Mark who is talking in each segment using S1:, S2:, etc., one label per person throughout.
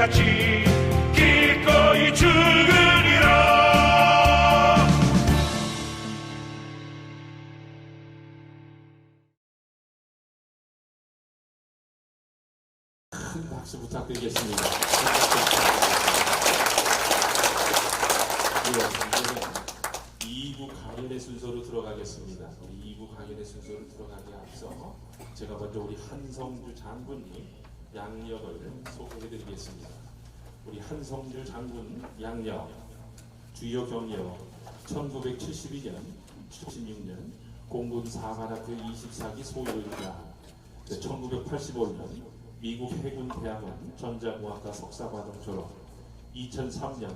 S1: 같이 기꺼이 죽으리라.
S2: 큰 박수 부탁드리겠습니다. 네, 2부 강연의 순서로 들어가겠습니다. 우리 2부 강연의 순서로 들어가기 앞서 제가 먼저 우리 한성주 장군님 양력을 소개해드리겠습니다. 우리 한성주 장군 양력 주요 경력 1972년, 76년 공군 사관학교 24기 소위로입니다. 1985년 미국 해군 대학원 전자공학과 석사과정 졸업, 2003년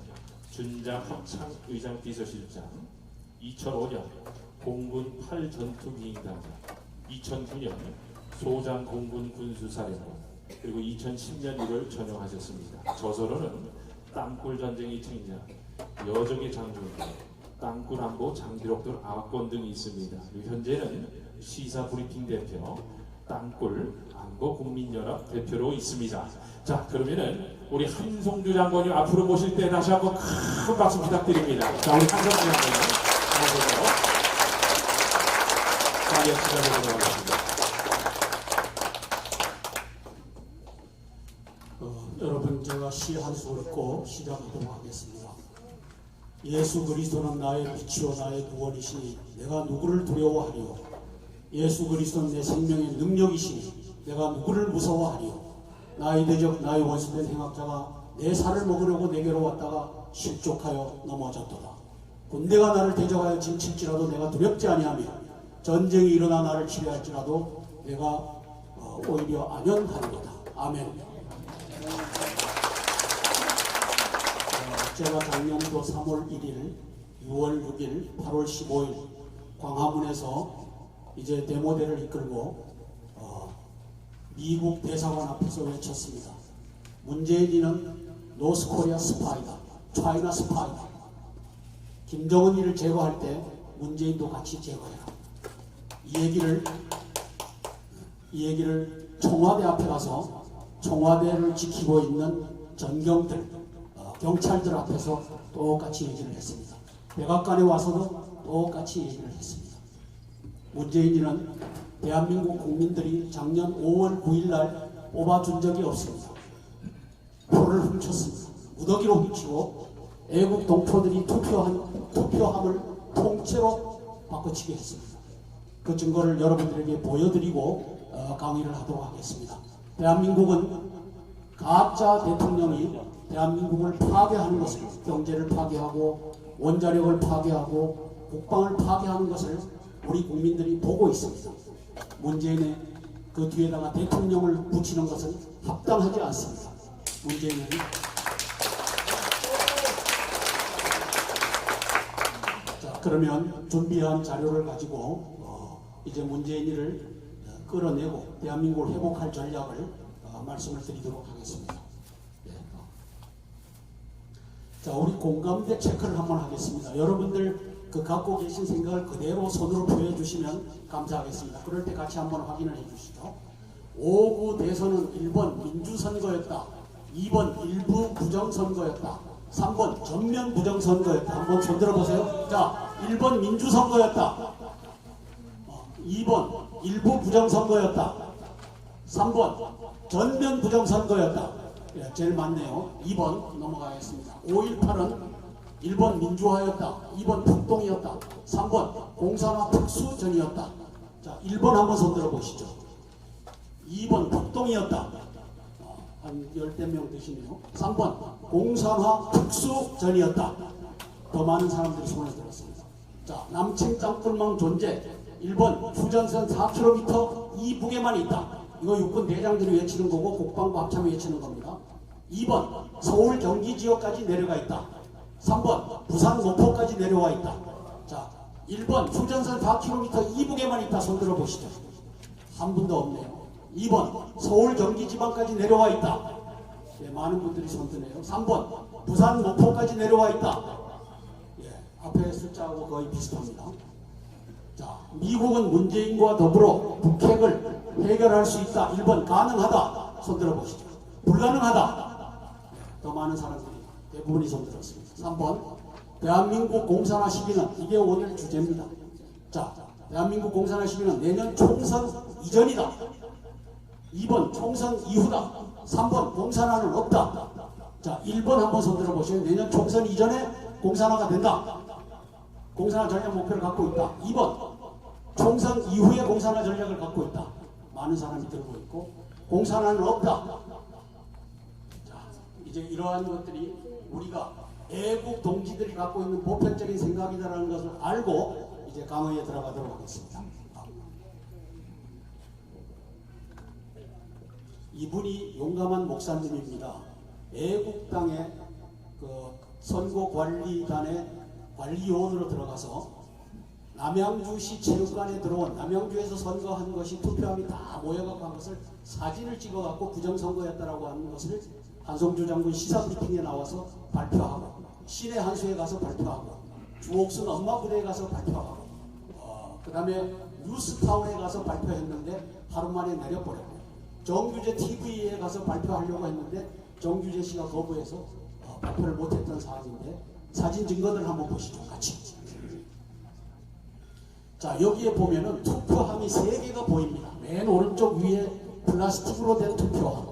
S2: 준장 합창 의장 비서실장, 2005년 공군 8전투기행단, 2009년 소장 공군 군수사령관, 그리고 2010년 1월 전역하셨습니다. 저서로는 땅굴 전쟁의 책략, 여적의 장군, 땅굴 안보 장기록들 9권 등이 있습니다. 그리고 현재는 시사 브리핑 대표, 땅굴 안보 국민연합 대표로 있습니다. 자, 그러면은 우리 한성주 장관님 앞으로 모실 때 다시 한번 큰 박수 부탁드립니다. 자, 우리 한성주 장관님 나오셔서 강연 시작하도록 하겠습니다.
S3: 여러분, 제가 시 한 수 읽고 시작하도록 하겠습니다. 예수 그리스도는 나의 빛이요 나의 구원이시니 내가 누구를 두려워하리요. 예수 그리스도는 내 생명의 능력이시니 내가 누구를 무서워하리요. 나의 대적 나의 원수된 행악자가 내 살을 먹으려고 내게로 왔다가 실족하여 넘어졌도다. 군대가 나를 대적하여 진칠지라도 내가 두렵지 아니하며 전쟁이 일어나 나를 치료할지라도 내가 오히려 안연하리로다. 아멘. 제가 작년도 3월 1일, 6월 6일, 8월 15일 광화문에서 이제 데모대를 이끌고 미국 대사관 앞에서 외쳤습니다. 문재인이는 노스코리아 스파이다. 차이나 스파이다. 김정은이를 제거할 때 문재인도 같이 제거해라. 이 얘기를 청와대 앞에 가서 청와대를 지키고 있는 전경들, 경찰들 앞에서 똑같이 얘기를 했습니다. 백악관에 와서도 똑같이 얘기를 했습니다. 문재인이는 대한민국 국민들이 작년 5월 9일 날 뽑아준 적이 없습니다. 표를 훔쳤습니다. 무더기로 훔치고 애국 동포들이 투표함을 통째로 바꿔치기 했습니다. 그 증거를 여러분들에게 보여드리고 강의를 하도록 하겠습니다. 대한민국은 가짜 대통령이 대한민국을 파괴하는 것을, 경제를 파괴하고 원자력을 파괴하고 국방을 파괴하는 것을 우리 국민들이 보고 있습니다. 문재인의 그 뒤에다가 대통령을 붙이는 것은 합당하지 않습니다. 문재인은 자, 그러면 준비한 자료를 가지고 이제 문재인이를 끌어내고 대한민국을 회복할 전략을 말씀을 드리도록 하겠습니다. 자, 우리 공감대 체크를 한번 하겠습니다. 여러분들 갖고 계신 생각을 그대로 손으로 표해 주시면 감사하겠습니다. 그럴 때 같이 한번 확인을 해 주시죠. 5구 대선은 1번 민주선거였다. 2번 일부 부정선거였다. 3번 전면 부정선거였다. 한번 손 들어보세요. 자, 1번 민주선거였다. 2번 일부 부정선거였다. 3번 전면 부정선거였다. 예, 제일 많네요. 2번 넘어가겠습니다. 5.18은 1번 민주화였다. 2번 폭동이었다. 3번 공산화 특수전이었다. 자, 1번 한번 손 들어보시죠. 2번 폭동이었다. 한 10대 명 되시네요. 3번 공산화 특수전이었다. 더 많은 사람들이 손을 들었습니다. 자, 남측 땅굴망 존재. 1번 휴전선 4km 이북에만 있다. 이거 육군 대장들이 외치는 거고 국방부 합참이 외치는 겁니다. 2번 서울 경기 지역까지 내려가 있다. 3번 부산 목포까지 내려와 있다. 자, 1번 휴전선 4km 이북에만 있다. 손 들어보시죠. 한 분도 없네요. 2번 서울 경기 지방까지 내려와 있다. 예, 많은 분들이 손 드네요. 3번 부산 목포까지 내려와 있다. 예, 앞에 숫자하고 거의 비슷합니다. 자, 미국은 문재인과 더불어 북핵을 해결할 수 있다. 1번 가능하다. 손 들어보시죠. 불가능하다. 더 많은 사람들이 대부분이 손들었습니다. 3번 대한민국 공산화 시기는 이게 오늘 주제입니다. 자, 대한민국 공산화 시기는 내년 총선 이전이다. 2번 총선 이후다. 3번 공산화는 없다. 자, 1번 한번 손들어 보세요. 내년 총선 이전에 공산화가 된다. 공산화 전략 목표를 갖고 있다. 2번 총선 이후에 공산화 전략을 갖고 있다. 많은 사람이 들고 있고 공산화는 없다. 자, 이제 이러한 것들이 우리가 애국 동지들이 갖고 있는 보편적인 생각이다라는 것을 알고 이제 강의에 들어가도록 하겠습니다. 이분이 용감한 목사님입니다. 애국당의 그 선거관리단의 관리요원으로 들어가서 남양주시 체육관에 들어온 남양주에서 선거한 것이 투표함이 다 모여갖고 한 것을 사진을 찍어갖고 부정선거였다라고 하는 것을 한성주 장군 시사 미팅에 나와서 발표하고 신의 한수에 가서 발표하고 주옥순 엄마 부대에 가서 발표하고 그 다음에 뉴스타운에 가서 발표했는데 하루 만에 내려버렸고 정규제 TV에 가서 발표하려고 했는데 정규제 씨가 거부해서 발표를 못했던 사안인데 사진 증거들 한번 보시죠. 같이. 자, 여기에 보면은 투표함이 3개가 보입니다. 맨 오른쪽 위에 플라스틱으로 된 투표함,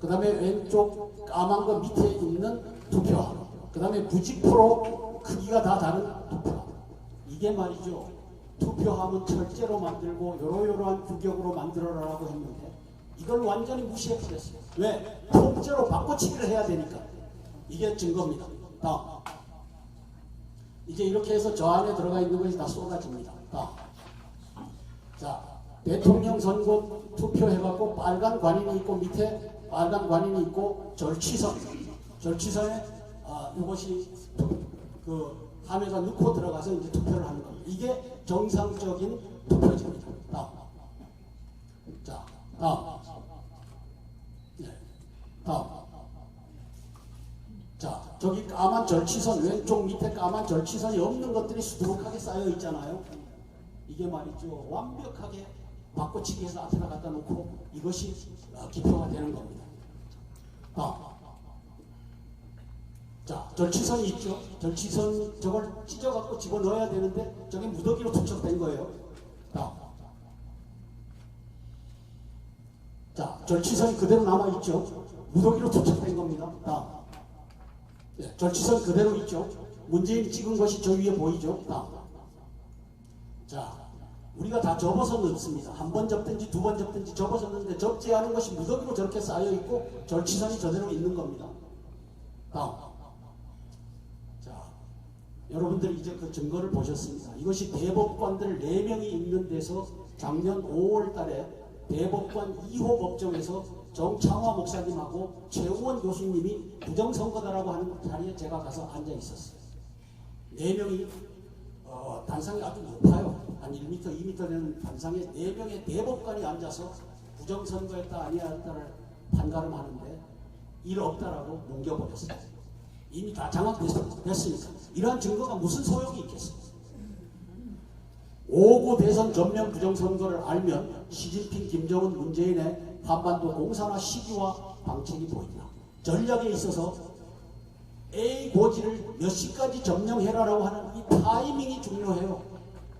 S3: 그 다음에 왼쪽 까만 거 밑에 있는 투표함, 그 다음에 부직포로 크기가 다 다른 투표함. 이게 말이죠, 투표함은 철제로 만들고 요러요러한 규격으로 만들어라라고 했는데 이걸 완전히 무시해버렸어요. 왜? 통째로 바꿔치기를 해야 되니까. 이게 증거입니다. 다음. 이제 이렇게 해서 저 안에 들어가 있는 것이 다 쏟아집니다. 다음. 자, 대통령 선거 투표해갖고 빨간 관인이 있고 밑에 빨간 관인이 있고 절취선에 이것이 그 함에다 넣고 들어가서 이제 투표를 하는 겁니다. 이게 정상적인 투표지입니다. 다음. 자, 다음. 네. 다음. 자, 저기 까만 절취선, 왼쪽 밑에 까만 절취선이 없는 것들이 수두룩하게 쌓여 있잖아요. 이게 말이죠, 완벽하게 바꿔치기해서 앞에다 갖다 놓고 이것이 기표가 되는 겁니다. 다음. 자, 절취선이 있죠. 절취선 저걸 찢어갖고 집어넣어야 되는데 저게 무더기로 투척된 거예요. 다음. 자, 절취선이 그대로 남아있죠. 무더기로 투척된 겁니다. 다음. 네, 절취선 그대로 있죠. 문재인이 찍은 것이 저 위에 보이죠. 다음. 자, 우리가 다 접어서 넣습니다. 한 번 접든지 두 번 접든지 접어서 넣는데 접지 않은 것이 무더기로 저렇게 쌓여있고 절취선이 저대로 있는 겁니다. 다음. 자, 여러분들 이제 그 증거를 보셨습니다. 이것이 대법관들 4명이 있는 데서 작년 5월 달에 대법관 2호 법정에서 정창화 목사님하고 최우원 교수님이 부정선거다라고 하는 자리에 제가 가서 앉아 있었어요. 4명이 단상이 아주 높아요. 한 1m, 2m 되는 단상에 4명의 대법관이 앉아서 부정선거였다 아니었다를 판가름하는데 일 없다라고 넘겨버렸어요. 이미 다 장악됐으니까. 이러한 증거가 무슨 소용이 있겠습니까? 5구 대선 전면 부정선거를 알면 시진핑, 김정은, 문재인의 한반도 공산화 시기와 방책이 보인다. 전략에 있어서 A 고지를 몇 시까지 점령해라라고 하는 이 타이밍이 중요해요.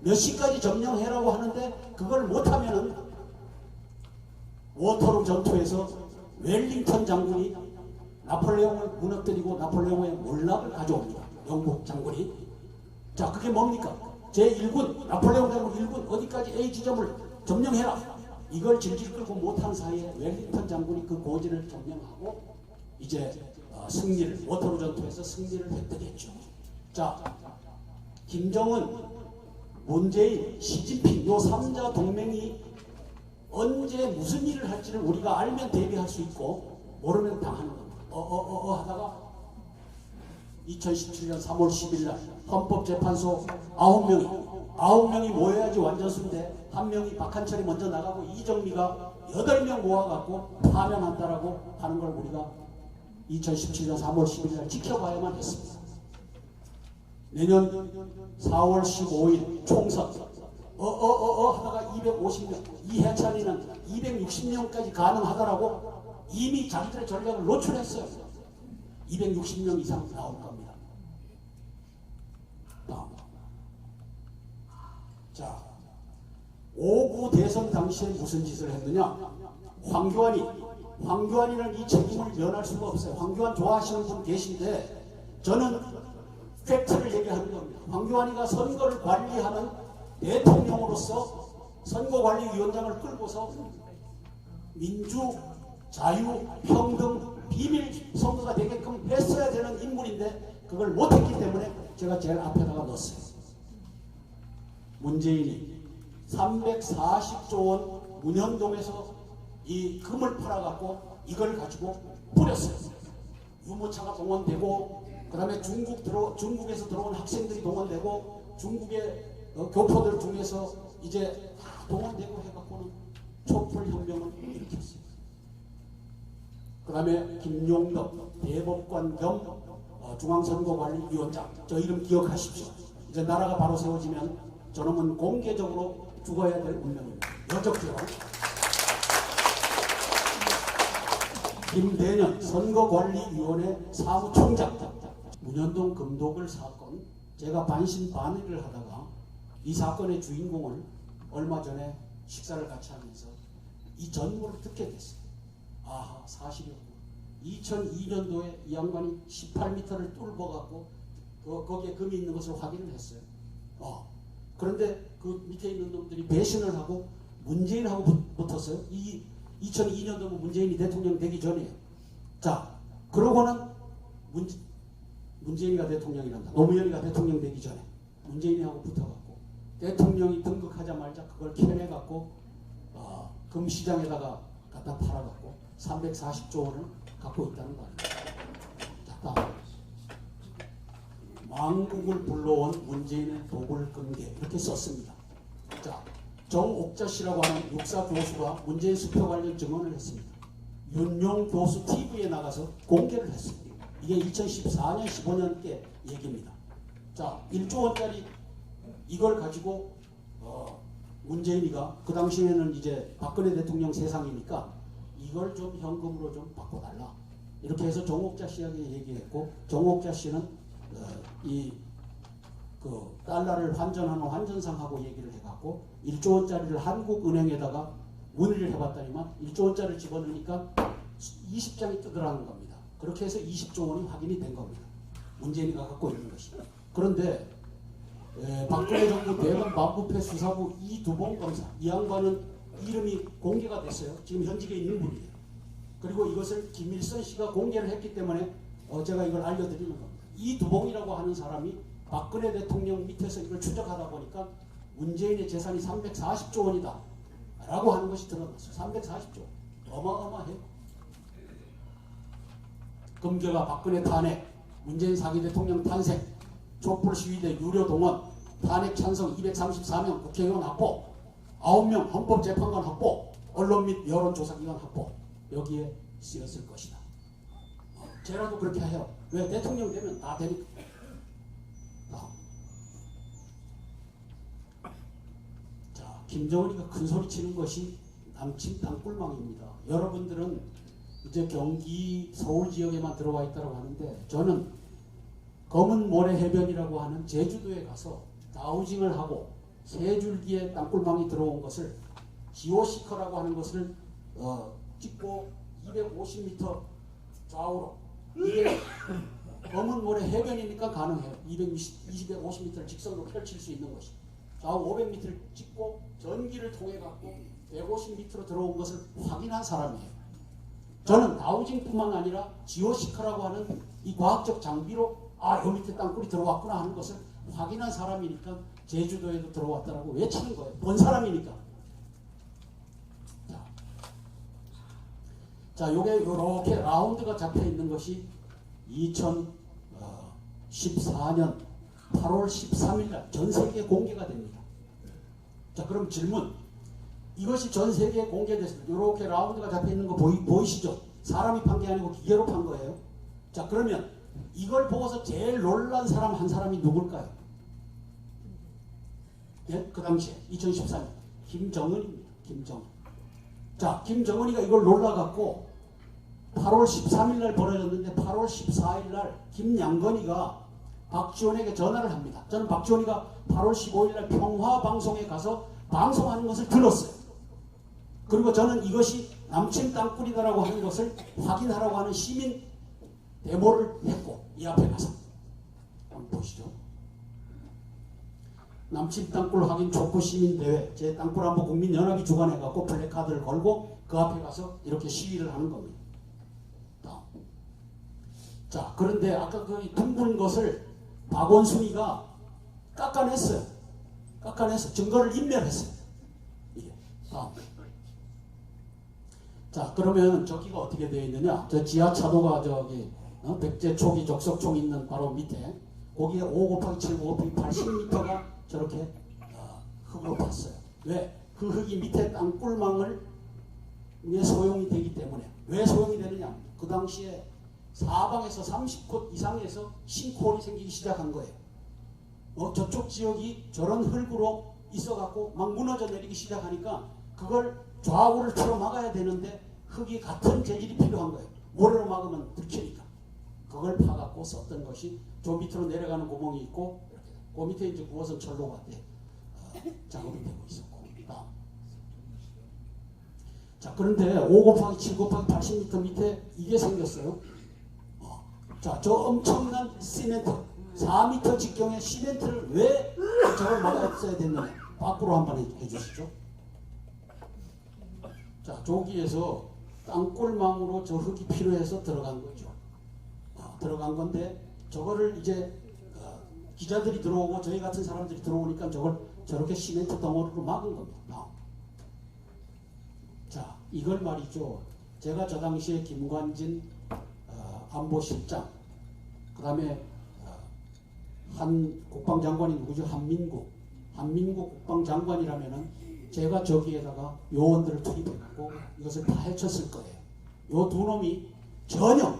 S3: 몇 시까지 점령해라고 하는데 그걸 못하면은 워터루 전투에서 웰링턴 장군이 나폴레옹을 무너뜨리고 나폴레옹의 몰락을 가져옵니다. 영국 장군이. 자, 그게 뭡니까? 제1군, 나폴레옹 장군 1군 어디까지 A 지점을 점령해라. 이걸 질질 끌고 못한 사이에 웰링턴 장군이 그 고지를 점령하고 이제 승리를, 워터루 전투에서 승리를 획득했죠. 자, 김정은, 문재인, 시진핑 요 3자 동맹이 언제 무슨 일을 할지를 우리가 알면 대비할 수 있고 모르면 당하는 겁니다. 하다가 2017년 3월 10일 날 헌법재판소 9명이 모여야지 완전수인데 한 명이 박한철이 먼저 나가고 이정미가 8명 모아갖고 파면한다라고 하는 걸 우리가 2017년 3월 10일 날 지켜봐야만 했습니다. 내년 4월 15일 총선 하다가 250명, 이해찬이는 260명까지 가능하더라고 이미 자기들의 전략을 노출했어요. 260명 이상 나올 겁니다. 다음. 자, 5구 대선 당시에 무슨 짓을 했느냐? 황교안이는 이 책임을 면할 수가 없어요. 황교안 좋아하시는 분 계신데 저는 팩트를 얘기하는 겁니다. 황교안이가 선거를 관리하는 대통령으로서 선거관리위원장을 끌고서 민주, 자유, 평등, 비밀 선거가 되게끔 했어야 되는 인물인데 그걸 못했기 때문에 제가 제일 앞에다가 넣었어요. 문재인이 340조 원 문현동에서 이 금을 팔아갖고 이걸 가지고 뿌렸어요. 유모차가 동원되고 그 다음에 중국에서 들어온 학생들이 동원되고 중국의 교포들 중에서 이제 다 동원되고 해갖고는 촛불혁명을 일으켰어요. 그 다음에 김용덕 대법관 겸 중앙선거관리위원장, 저 이름 기억하십시오. 이제 나라가 바로 세워지면 저놈은 공개적으로 죽어야 될 운명입니다. 여적죄로. 김대년 선거관리위원회 사무총장, 문현동 금도글 사건, 제가 반신반의를 하다가 이 사건의 주인공을 얼마 전에 식사를 같이 하면서 이 전모를 듣게 됐어요. 아하, 사실이었고 2002년도에 이 양반이 18m를 뚫어갖고 거기에 금이 있는 것을 확인을 했어요. 그런데 그 밑에 있는 놈들이 배신을 하고 문재인하고 붙었어요. 이 2002년도면 문재인이 대통령 되기 전이에요. 자, 그러고는 문재인이가 대통령이란다. 노무현이가 대통령 되기 전에 문재인이하고 붙어갖고 대통령이 등극하자마자 그걸 캐내갖고 금시장에다가 갖다 팔아갖고 340조 원을 갖고 있다는 거 아닙니까? 자, 다음. 망국을 불러온 문재인의 도굴근개 이렇게 썼습니다. 자, 정옥자 씨라고 하는 육사 교수가 문재인 수표 관련 증언을 했습니다. 윤용 교수 TV에 나가서 공개를 했습니다. 이게 2014년 15년께 얘기입니다. 자, 1조 원짜리 이걸 가지고 문재인이가 그 당시에는 이제 박근혜 대통령 세상이니까 이걸 좀 현금으로 좀 바꿔달라. 이렇게 해서 정옥자 씨에게 얘기했고 정옥자 씨는 그 달러를 환전하는 환전상하고 얘기를 해갖고 1조 원짜리를 한국은행에다가 문의를 해봤더니만 1조 원짜리를 집어넣으니까 20장이 뜨더라는 겁니다. 그렇게 해서 20조 원이 확인이 된 겁니다. 문재인이가 갖고 있는 것이. 그런데 박근혜 정부 대검 반부패 수사부 이두봉 검사, 이 양반은 이름이 공개가 됐어요. 지금 현직에 있는 분이에요. 그리고 이것을 김일성 씨가 공개를 했기 때문에 제가 이걸 알려드리는 겁니다. 이두봉이라고 하는 사람이 박근혜 대통령 밑에서 이걸 추적하다 보니까 문재인의 재산이 340조 원이다 라고 하는 것이 드러났어요. 340조. 어마어마해요. 금괴가 박근혜 탄핵, 문재인 사기 대통령 탄생, 촛불 시위대 유료 동원, 탄핵 찬성 234명 국회의원 확보, 9명 헌법재판관 확보, 언론 및 여론조사기관 확보, 여기에 쓰였을 것이다. 쟤라도 그렇게 해요. 왜? 대통령 되면 다 되니까. 자, 김정은이가 큰 소리 치는 것이 남친 땅굴망입니다. 여러분들은 이제 경기 서울 지역에만 들어와 있다고 하는데 저는 검은 모래 해변이라고 하는 제주도에 가서 다우징을 하고 세 줄기의 땅굴망이 들어온 것을 지오시커라고 하는 것을 찍고 250m 좌우로 이게 검은 모래 해변이니까 가능해요. 250m를 직선으로 펼칠 수 있는 것이 좌우 500m를 찍고 전기를 통해 갖고 150m로 들어온 것을 확인한 사람이에요. 저는 다우징뿐만 아니라 지오시커라고 하는 이 과학적 장비로 요 밑에 땅굴이 들어왔구나 하는 것을 확인한 사람이니까 제주도에도 들어왔다라고 외치는 거예요. 본 사람이니까. 자, 요게 이렇게 라운드가 잡혀 있는 것이 2014년 8월 13일 날 전 세계에 공개가 됩니다. 자, 그럼 질문. 이것이 전 세계에 공개됐습니다. 이렇게 라운드가 잡혀 있는 거 보이시죠? 사람이 판 게 아니고 기계로 판 거예요. 자, 그러면 이걸 보고서 제일 놀란 사람 한 사람이 누굴까요? 예? 그 당시에 2014년 김정은입니다. 김정은. 자, 김정은이가 이걸 놀라갖고 8월 8월 13일 날 벌어졌는데 8월 14일 날 김양건이가 박지원에게 전화를 합니다. 저는 박지원이가 8월 15일 날 평화방송에 가서 방송하는 것을 들었어요. 그리고 저는 이것이 남친 땅굴이다라고 하는 것을 확인하라고 하는 시민 데모를 했고 이 앞에 가서 한번 보시죠. 남친 땅굴 확인 촉구 시민대회 제 땅굴 한번 국민연합이 주관해갖고 플래카드를 걸고 그 앞에 가서 이렇게 시위를 하는 겁니다. 다음. 자, 그런데 아까 그 둥근 것을 박원순이가 깎아냈어요. 깎아내서 증거를 인멸했어요. 이게. 다음. 자, 그러면 저기가 어떻게 되어 있느냐? 저 지하차도가 저기 백제초기 적석총 있는 바로 밑에 거기에 5 곱하기 7 곱하기 80m가 저렇게 흙으로 팠어요. 왜? 그 흙이 밑에 땅굴망을 위해 소용이 되기 때문에. 왜 소용이 되느냐? 그 당시에 사방에서 30곳 이상에서 싱크홀이 생기기 시작한 거예요. 저쪽 지역이 저런 흙으로 있어갖고 막 무너져 내리기 시작하니까 그걸 좌우를 틀어 막아야 되는데 흙이 같은 재질이 필요한 거예요. 모래로 막으면 들키니까. 그걸 파갖고 썼던 것이 저 밑으로 내려가는 구멍이 있고 이렇게. 그 밑에 이제 9호선 철로가 작업이 되고 있었고. 다음. 자, 그런데 5 곱하기 7 곱하기 80m 밑에 이게 생겼어요. 자, 저 엄청난 시멘트 4m 직경의 시멘트를 왜 저걸 막았어야 됐느냐? 밖으로 한번 해주시죠. 자, 저기에서 땅굴망으로 저 흙이 필요해서 들어간 거죠. 들어간 건데 저거를 이제 기자들이 들어오고 저희 같은 사람들이 들어오니까 저걸 저렇게 시멘트 덩어리로 막은 겁니다. 자, 이걸 말이죠. 제가 저 당시에 김관진 안보실장, 그 다음에 한 국방장관이 누구죠? 한민국 국방장관이라면은 제가 저기에다가 요원들을 투입해갖고 이것을 다 해쳤을 거예요. 요 두 놈이 전혀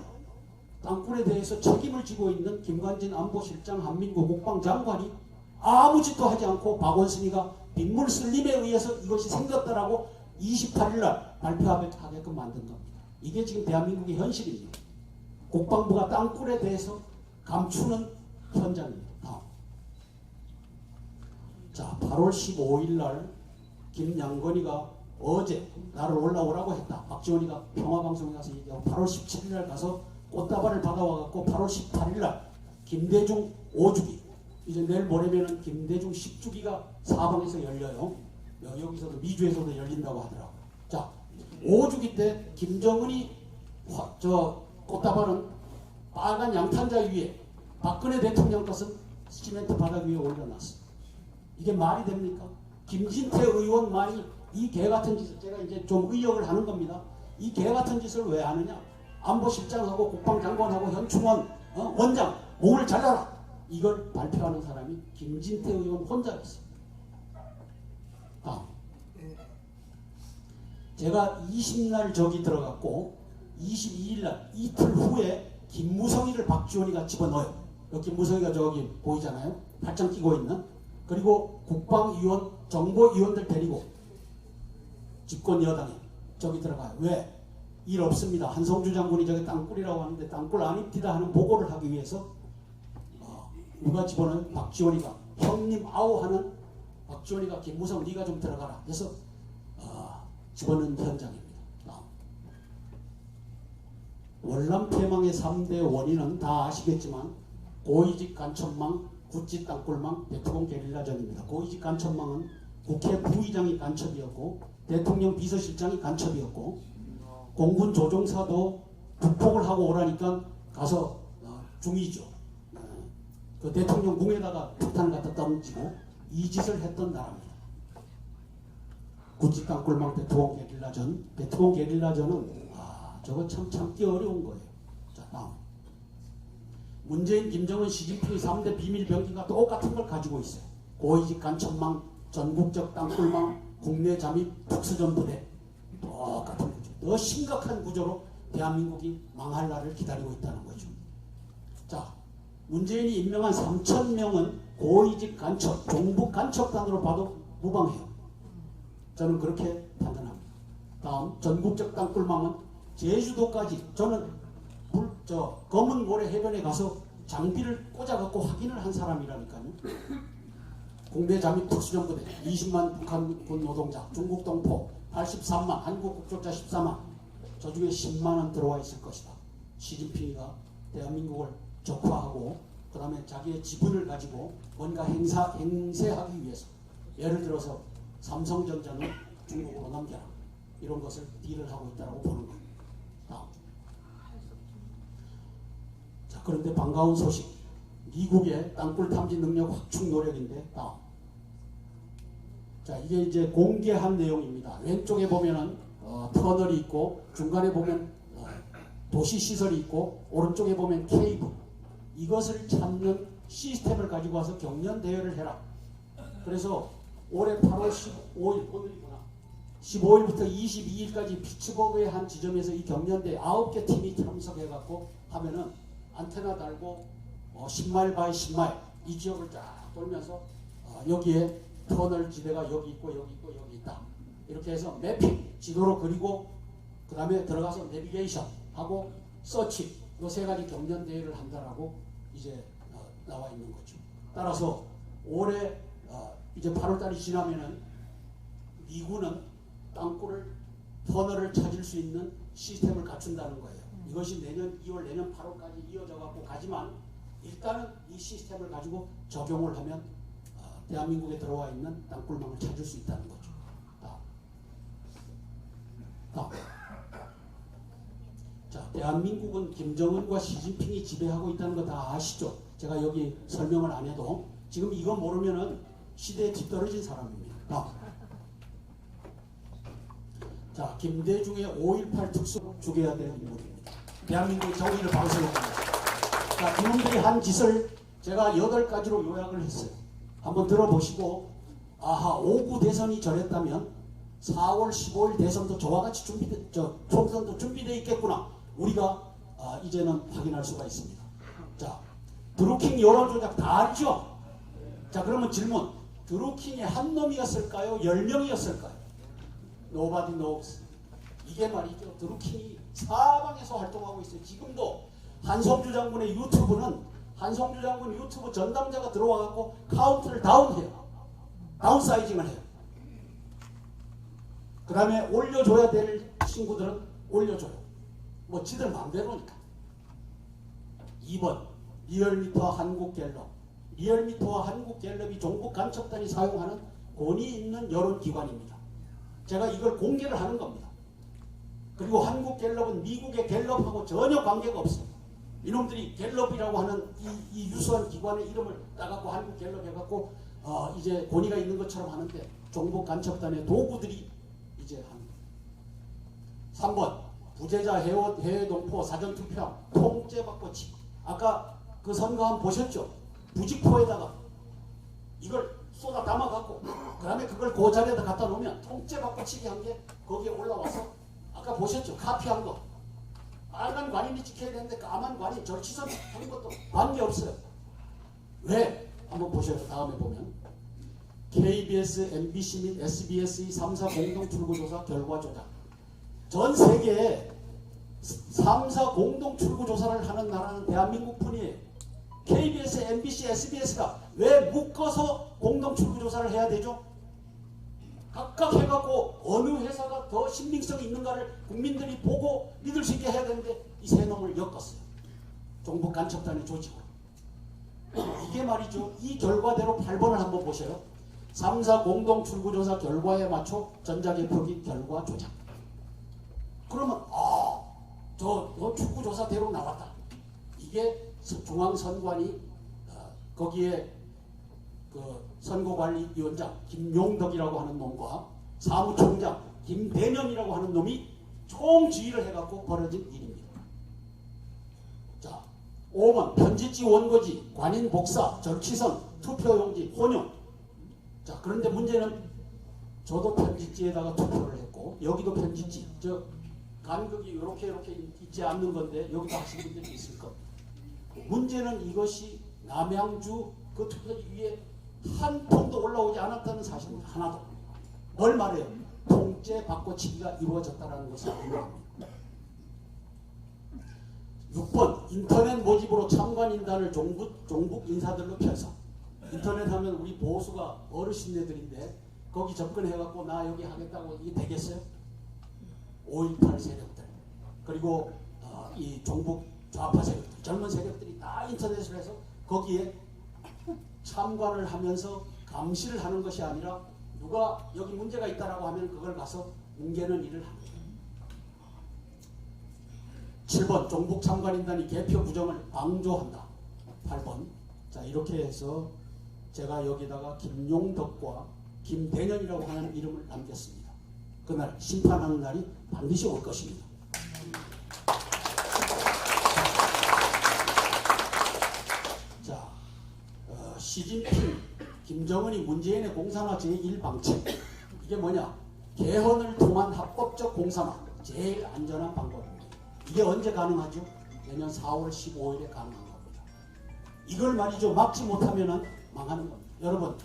S3: 땅굴에 대해서 책임을 지고 있는 김관진 안보실장, 한민국 국방장관이 아무 짓도 하지 않고 박원순이가 빗물 슬림에 의해서 이것이 생겼다라고 28일 날 발표하게끔 만든 겁니다. 이게 지금 대한민국의 현실입니다. 국방부가 땅굴에 대해서 감추는 현장입니다. 다음. 자, 8월 15일 날 김양건이가 어제 나를 올라오라고 했다. 박지원이가 평화방송에 가서 얘기하고 8월 17일 날 가서 꽃다발을 받아와갖고 8월 18일 날 김대중 5주기, 이제 내일 모레면은 김대중 10주기가 사방에서 열려요. 여기서도 미주에서도 열린다고 하더라고요. 자, 5주기 때 김정은이 저 꽃다발은 빨간 양탄자 위에 박근혜 대통령 것은 시멘트 바닥 위에 올려놨어. 이게 말이 됩니까? 김진태 의원만이 이 개같은 짓을, 제가 이제 좀 의역을 하는 겁니다. 이 개같은 짓을 왜 하느냐? 안보실장하고 국방장관하고 현충원 원장 목을 잘라라, 이걸 발표하는 사람이 김진태 의원 혼자였어요. 제가 20날 저기 들어갔고 22일 날 이틀 후에 김무성이를 박지원이가 집어넣어요. 여기 김무성이가 저기 보이잖아요. 팔짱 끼고 있는. 그리고 국방위원, 정보위원들 데리고 집권 여당이 저기 들어가요. 왜? 일 없습니다. 한성주 장군이 저기 땅굴이라고 하는데 땅굴 아닙니다 하는 보고를 하기 위해서 누가 집어넣은? 박지원이가. 형님 아우 하는 박지원이가 김무성 네가 좀 들어가라 해서 집어넣은 현장입니다. 월남 폐망의 3대 원인은 다 아시겠지만 고위직 간첩망, 구찌 땅굴망, 대통령 게릴라전입니다. 고위직 간첩망은 국회 부의장이 간첩이었고 대통령 비서실장이 간첩이었고 공군 조종사도 북폭을 하고 오라니까 가서 중이죠. 그 대통령 궁에다가 폭탄을 갖다 던지고 이 짓을 했던 나라입니다. 구찌 땅굴망 베트콩 게릴라전. 베트콩 게릴라전은 저거 참 참기 어려운 거예요. 자, 다음. 문재인, 김정은, 시진핑 3대 비밀 병기가 똑같은 걸 가지고 있어요. 고위직 간첩망, 전국적 땅굴망, 국내 잠입 특수전 부대. 똑같은 구조. 더 심각한 구조로 대한민국이 망할 날을 기다리고 있다는 거죠. 자, 문재인이 임명한 3,000명은 고위직 간첩, 종북 간첩단으로 봐도 무방해요. 저는 그렇게 판단합니다. 다음, 전국적 땅굴망은 제주도까지 저는 검은 모래 해변에 가서 장비를 꽂아갖고 확인을 한 사람이라니까요. 공대 잠입 특수전부대 20만 북한군 노동자, 중국 동포 83만, 한국 국적자 14만, 저 중에 10만 원 들어와 있을 것이다. 시진핑이가 대한민국을 적화하고 그 다음에 자기의 지분을 가지고 뭔가 행세하기 위해서, 예를 들어서 삼성전자는 중국으로 넘겨라, 이런 것을 딜을 하고 있다고 보는 겁니다. 다음. 자, 그런데 반가운 소식, 미국의 땅굴 탐지 능력 확충 노력인데 다음. 자, 이게 이제 공개한 내용입니다. 왼쪽에 보면은 터널이 있고, 중간에 보면 도시 시설이 있고, 오른쪽에 보면 케이브, 이것을 찾는 시스템을 가지고 와서 경연 대회를 해라. 그래서 올해 8월 15일, 오늘이구나, 15일부터 22일까지 피츠버그의 한 지점에서 이 경연대회 9개 팀이 참석해갖고 하면은 안테나 달고 10마일 바이 10마일 이 지역을 쫙 돌면서 여기에 터널 지대가 여기 있고 여기 있고 여기 있다, 이렇게 해서 매핑 지도로 그리고 그 다음에 들어가서 내비게이션 하고 서치, 이 세 가지 경연 대회를 한다라고 이제 나와 있는 거죠. 따라서 올해 이제 8월달이 지나면은 미군은 땅굴을 터널을 찾을 수 있는 시스템을 갖춘다는 거예요. 이것이 내년 2월, 내년 8월까지 이어져 갖고 가지만 일단은 이 시스템을 가지고 적용을 하면 대한민국에 들어와 있는 땅굴망을 찾을 수 있다는 거죠. 다음. 자, 대한민국은 김정은과 시진핑이 지배하고 있다는 거 다 아시죠? 제가 여기 설명을 안 해도 지금 이거 모르면은 시대에 뒤떨어진 사람입니다. 다음. 자, 김대중의 5.18 특수 죽여야 되는 인물입니다. 대한민국의 정의를 방송했습니다. 자, 그놈들이 한 짓을 제가 8가지로 요약을 했어요. 한번 들어보시고, 아하, 5구 대선이 저랬다면 4월 15일 대선도 저와 같이 총선도 준비되어 있겠구나, 우리가 이제는 확인할 수가 있습니다. 자, 드루킹 여론 조작 다 알죠? 자, 그러면 질문, 드루킹이 한 놈이었을까요? 10명이었을까요? Nobody knows. 이게 말이죠. 드루킹이 사방에서 활동하고 있어요. 지금도 한성주 장군의 유튜브는, 한성주 장군 유튜브 전담자가 들어와갖고 카운트를 다운해요. 다운사이징을 해요. 그 다음에 올려줘야 될 친구들은 올려줘요. 뭐 지들 마음대로니까. 2번, 리얼미터와 한국갤럽. 리얼미터와 한국갤럽이 종북 간첩단이 사용하는 권위 있는 여론기관입니다. 제가 이걸 공개를 하는 겁니다. 그리고 한국갤럽은 미국의 갤럽하고 전혀 관계가 없어요. 이놈들이 갤럽이라고 하는 이 유수한 기관의 이름을 따갖고 한국갤럽 해갖고 이제 권위가 있는 것처럼 하는데 종북 간첩단의 도구들이 이제 합니다. 3번, 부재자 해외 동포 사전투표 통째받고 치. 아까 그 선거함 보셨죠? 부직포에다가 이걸 쏟아 담아갖고 그 다음에 그걸 그 자리에다 갖다 놓으면 통째받고 치기 한 게 거기에 올라와서 아까 보셨죠? 카피한 거. 빨간 관인이 찍혀야 되는데 까만 관인 절치선 하는 것도 관계없어요. 왜? 한번 보셔요. 다음에 보면 KBS, MBC 및 SBS의 3사 공동 출구조사 결과 조작. 전 세계에 3사 공동 출구조사를 하는 나라는 대한민국뿐이에요. KBS, MBC, SBS가 왜 묶어서 공동 출구조사를 해야 되죠? 각각 해갖고 어느 회사가 더 신빙성이 있는가를 국민들이 보고 믿을 수 있게 해야 되는데 이 세 놈을 엮었어요. 종북 간첩단의 조직으로. 이게 말이죠. 이 결과대로 8번을 한번 보셔요. 3사 공동 출구조사 결과에 맞춰 전자개표기 결과 조작. 그러면 저 출구조사대로 나왔다. 이게 중앙선관위 거기에 그 선거관리위원장 김용덕이라고 하는 놈과 사무총장 김대년이라고 하는 놈이 총지휘를 해갖고 벌어진 일입니다. 자, 5번 편지지 원고지 관인 복사 절취선 투표용지 혼용. 자, 그런데 문제는 저도 편지지에다가 투표를 했고 여기도 편지지, 저 간극이 이렇게 있지 않는 건데 여기도 하신 분들이 있을 겁니다. 문제는 이것이 남양주 그 투표지 위에 한 통도 올라오지 않았다는 사실은 하나도. 뭘 말해요? 통째 바꿔치기가 이루어졌다는 것을 의미합니다. 6번 인터넷 모집으로 참관인단을 종북 인사들로 편성. 인터넷 하면 우리 보수가 어르신네들인데 거기 접근해갖고 나 여기 하겠다고 이게 되겠어요? 5.18 세력들 그리고 이 종북 좌파 세력들 젊은 세력들이 다 인터넷을 해서 거기에 참관을 하면서 감시를 하는 것이 아니라 누가 여기 문제가 있다라고 하면 그걸 가서 뭉개는 일을 합니다. 7번 종북 참관인단이 개표 부정을 방조한다. 8번 자 이렇게 해서 제가 여기다가 김용덕과 김대년이라고 하는 이름을 남겼습니다. 그날 심판하는 날이 반드시 올 것입니다. 자, 시진핑, 김정은이 문재인의 공산화 제1방책 이게 뭐냐? 개헌을 통한 합법적 공산화 제일 안전한 방법입니다. 이게 언제 가능하죠? 내년 4월 15일에 가능한 겁니다. 이걸 말이죠. 막지 못하면 망하는 겁니다. 여러분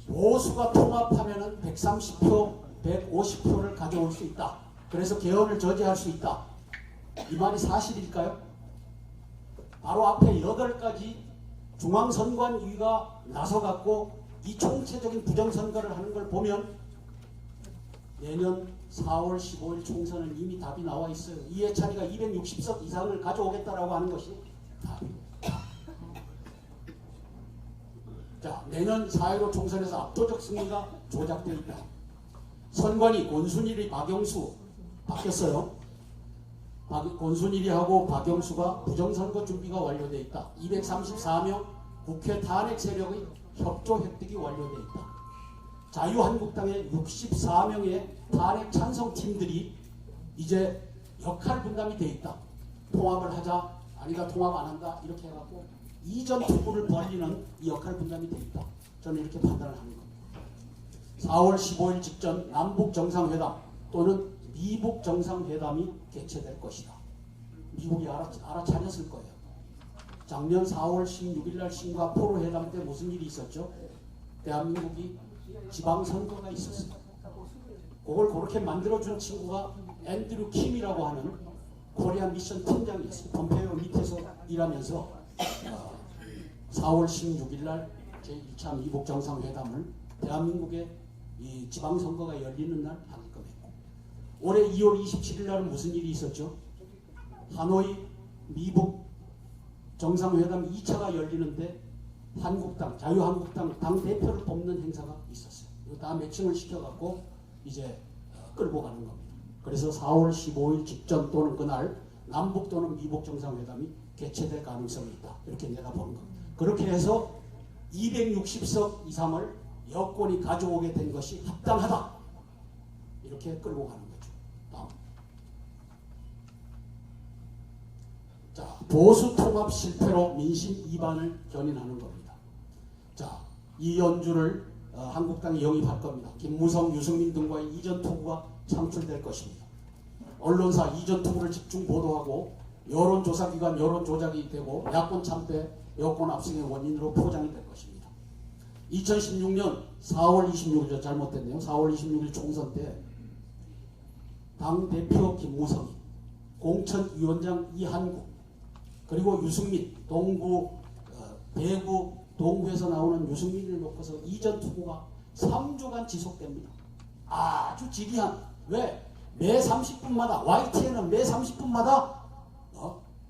S3: 보수가 통합하면 130표, 150표를 가져올 수 있다. 그래서 개헌을 저지할 수 있다. 이 말이 사실일까요? 바로 앞에 8가지 중앙선관위가 나서갖고 이 총체적인 부정선거를 하는 걸 보면 내년 4월 15일 총선은 이미 답이 나와 있어요. 이해찬이가 260석 이상을 가져오겠다라고 하는 것이 답입니다. 자, 내년 4.15 총선에서 압도적 승리가 조작되어 있다. 선관위 권순일이 박영수 바뀌었어요. 권순일이하고 박영수가 부정선거 준비가 완료되어 있다. 234명 국회 탄핵 세력의 협조 획득이 완료되어 있다. 자유한국당의 64명의 탄핵 찬성팀들이 이제 역할 분담이 되어 있다. 통합을 하자, 아니다 통합 안 한다 이렇게 해갖고 이전 투구를 벌리는 이 역할 분담이 되어 있다. 저는 이렇게 판단을 하는 겁니다. 4월 15일 직전 남북 정상회담 또는 미북 정상회담이 개최될 것이다. 미국이 알아차렸을 거예요. 작년 4월 16일 날 싱가포르 회담 때 무슨 일이 있었죠? 대한민국이 지방선거가 있었어요. 그걸 그렇게 만들어준 친구가 앤드류 킴이라고 하는 코리안 미션 팀장이었어요. 폼페이오 밑에서 일하면서 4월 16일 날 제1차 미북 정상회담을 대한민국의 이 지방선거가 열리는 날 하게끔 했고, 올해 2월 27일 날은 무슨 일이 있었죠? 하노이 미북 정상회담 2차가 열리는데 한국당, 자유한국당 당대표를 뽑는 행사가 있었어요. 이거 다 매칭을 시켜갖고 이제 끌고 가는 겁니다. 그래서 4월 15일 직전 또는 그날 남북 또는 미북 정상회담이 개최될 가능성이 있다. 이렇게 내가 보는 겁니다. 그렇게 해서 260석 이상을 여권이 가져오게 된 것이 합당하다. 이렇게 끌고 가는 거죠. 다음. 자, 보수 통합 실패로 민심 이반을 견인하는 겁니다. 자, 이 연주를 한국당이 영입할 겁니다. 김무성, 유승민 등과의 이전 투구가 창출될 것입니다. 언론사 이전 투구를 집중 보도하고 여론조사기관 여론 조작이 되고 야권 참패, 여권 압승의 원인으로 포장이 될 것입니다. 2016년 4월 26일 잘못됐네요. 4월 26일 총선 때 당대표 김무성이, 공천위원장 이한국, 그리고 유승민, 대구 동구에서 나오는 유승민을 놓고서 이전 투구가 3주간 지속됩니다. 아주 지리한, 왜? 매 30분마다, YTN은 매 30분마다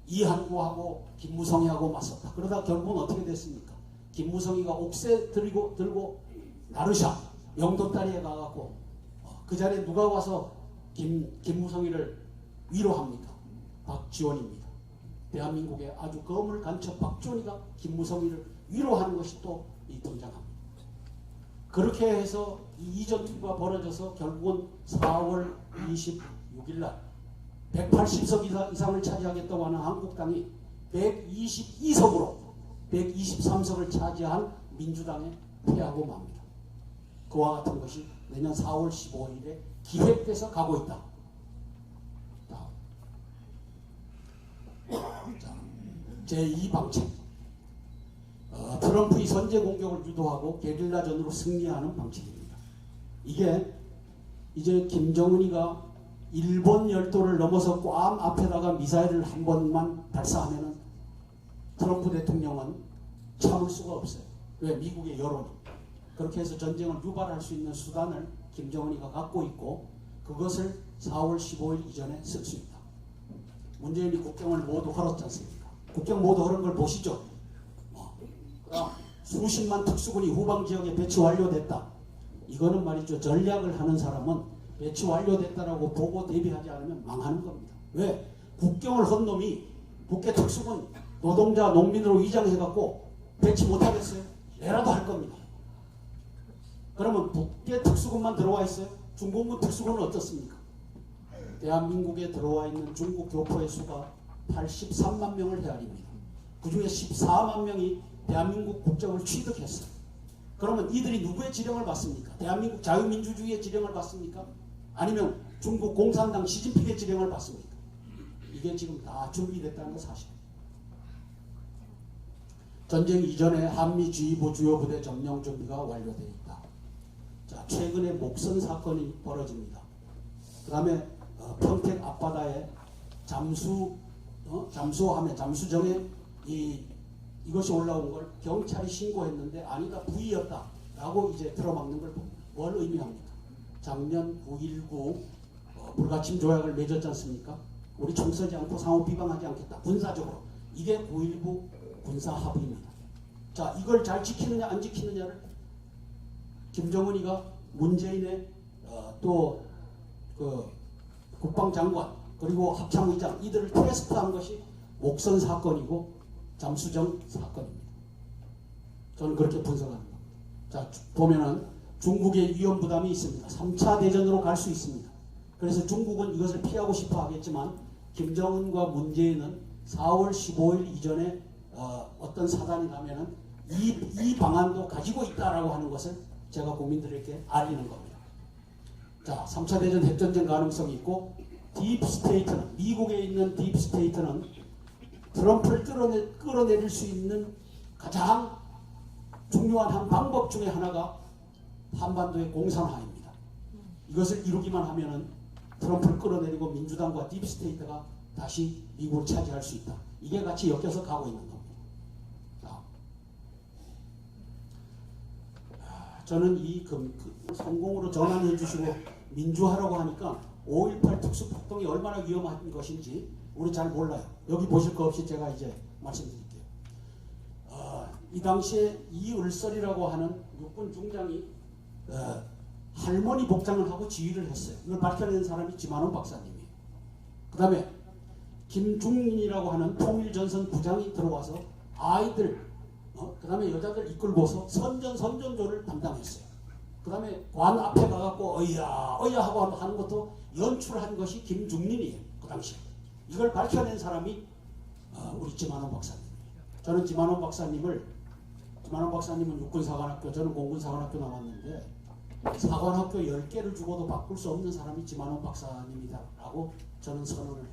S3: 이한구하고 김무성이하고 맞섰다. 그러다 결국은 어떻게 됐습니까? 김무성이가 옥새 들고 나르샤 영도다리에 가갖고 그 자리에 누가 와서 김무성이를 위로합니까? 박지원입니다. 대한민국의 아주 거물 간첩 박지원이가 김무성이를 위로하는 것이 또 등장합니다. 그렇게 해서 이전 투구가 벌어져서 결국은 4월 26일 날 180석 이상을 차지하겠다고 하는 한국당이 122석으로 123석을 차지한 민주당에 패하고 맙니다. 그와 같은 것이 내년 4월 15일에 기획돼서 가고 있다. 제2방책. 트럼프의 선제 공격을 유도하고 게릴라전으로 승리하는 방식입니다. 이게 이제 김정은이가 일본 열도를 넘어서 괌 앞에다가 미사일을 한 번만 발사하면은 트럼프 대통령은 참을 수가 없어요. 왜? 미국의 여론이. 그렇게 해서 전쟁을 유발할 수 있는 수단을 김정은이가 갖고 있고 그것을 4월 15일 이전에 쓸 수 있다. 문재인이 국경을 모두 헐었지 않습니까? 국경 모두 헐은 걸 보시죠. 그다음 수십만 특수군이 후방지역에 배치 완료됐다. 이거는 말이죠. 전략을 하는 사람은 배치 완료됐다라고 보고 대비하지 않으면 망하는 겁니다. 왜? 국경을 건 놈이 북해 특수군 노동자 농민으로 위장해갖고 배치 못하겠어요? 내라도 할 겁니다. 그러면 북해 특수군만 들어와 있어요? 중공군 특수군은 어떻습니까? 대한민국에 들어와 있는 중국 교포의 수가 83만 명을 헤아립니다. 그 중에 14만 명이 대한민국 국적을 취득했어요. 그러면 이들이 누구의 지령을 받습니까? 대한민국 자유민주주의의 지령을 받습니까? 아니면 중국 공산당 시진핑의 지령을 받습니까? 이게 지금 다 준비됐다는 사실입니다. 전쟁 이전에 한미주의보 주요 부대 점령 준비가 완료되어 있다. 자, 최근에 목선 사건이 벌어집니다. 그 다음에 평택 앞바다에 잠수정에 이것이 올라온 걸 경찰이 신고했는데 아니다 부의였다라고 이제 틀어막는 걸 봅니다. 뭘 의미합니까? 작년 9.19 불가침 조약을 맺었지 않습니까? 우리 총 쓰지 않고 상호 비방하지 않겠다. 군사적으로. 이게 9.19 군사 합의입니다. 자, 이걸 잘 지키느냐 안 지키느냐를 김정은이가 문재인의 또 그 국방장관 그리고 합참의장 이들을 테스트한 것이 목선 사건이고 잠수정 사건입니다. 저는 그렇게 분석합니다. 자, 보면은 중국의 위험 부담이 있습니다. 3차 대전으로 갈 수 있습니다. 그래서 중국은 이것을 피하고 싶어 하겠지만 김정은과 문재인은 4월 15일 이전에 어떤 사단이 나면은 이 방안도 가지고 있다라고 하는 것을 제가 국민들에게 알리는 겁니다. 자, 3차 대전 핵전쟁 가능성이 있고 딥스테이트는 미국에 있는 딥스테이트는 트럼프를 끌어내릴 수 있는 가장 중요한 한 방법 중에 하나가 한반도의 공산화입니다. 이것을 이루기만 하면은 트럼프를 끌어내리고 민주당과 딥스테이트가 다시 미국을 차지할 수 있다. 이게 같이 엮여서 가고 있는 겁니다. 저는 이 성공으로 전환해 주시고 민주화라고 하니까 5.18 특수폭동이 얼마나 위험한 것인지 우리 잘 몰라요. 여기 보실 거 없이 제가 이제 말씀드릴게요. 이 당시에 이을설이라고 하는 육군 중장이 할머니 복장을 하고 지휘를 했어요. 이걸 밝혀낸 사람이 지만원 박사님이에요. 그 다음에 김중민이라고 하는 통일전선 부장이 들어와서 아이들 그 다음에 여자들 이끌고서 선전조를 담당했어요. 그 다음에 관 앞에 가갖고 어이야 하고 하는 것도 연출한 것이 김중민이에요. 그 당시에. 이걸 밝혀낸 사람이 우리 지만원 박사님이에요. 저는 지만원 박사님은 육군사관학교, 저는 공군사관학교 나왔는데 사관학교 10개를 주고도 바꿀 수 없는 사람이 지만원 박사님이다라고 저는 선언을 해요.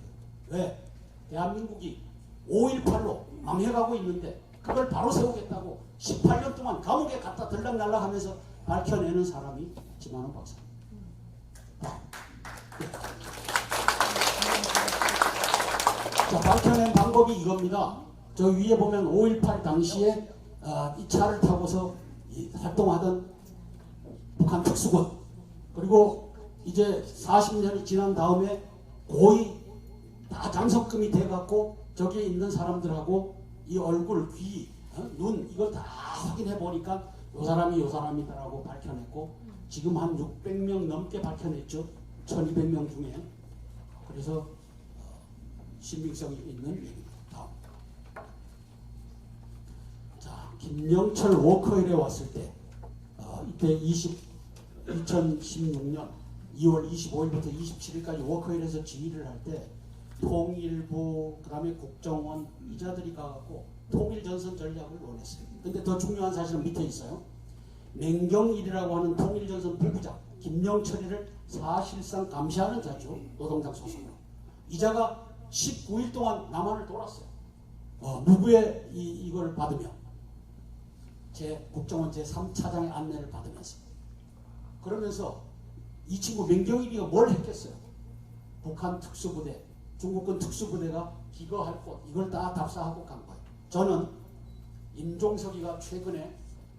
S3: 왜? 대한민국이 5.18로 망해가고 있는데 그걸 바로 세우겠다고 18년 동안 감옥에 갖다 들락날락하면서 밝혀내는 사람이 지만원 박사님. 자, 밝혀낸 방법이 이겁니다. 저 위에 보면 5.18 당시에 이 차를 타고서 활동하던 북한 특수군, 그리고 이제 40년이 지난 다음에 거의 다 장석금이 돼갖고 저기에 있는 사람들하고 이 얼굴, 귀, 눈 이걸 다 확인해 보니까 요 사람이다라고 밝혀냈고 지금 한 600명 넘게 밝혀냈죠. 1200명 중에. 그래서 신빙성이 있는 얘기입니다. 다음. 자, 김영철 워커힐에 왔을 때 이때 2016년 2월 25일부터 27일까지 워커힐에서 지휘를 할 때 통일부, 그 다음에 국정원 이자들이 가갖고 통일전선 전략을 원했어요. 근데 더 중요한 사실은 밑에 있어요. 맹경일이라고 하는 통일전선 부부장 김영철이를 사실상 감시하는 자죠. 노동당 소속으로. 이 자가 19일 동안 남한을 돌았어요. 누구의 이걸 받으며 국정원 제3차장의 안내를 받으면서. 그러면서 이 친구 맹경일이가 뭘 했겠어요? 북한 특수부대, 중국군 특수부대가 기거할 곳 이걸 다 답사하고 간 거예요. 저는 임종석이가 최근에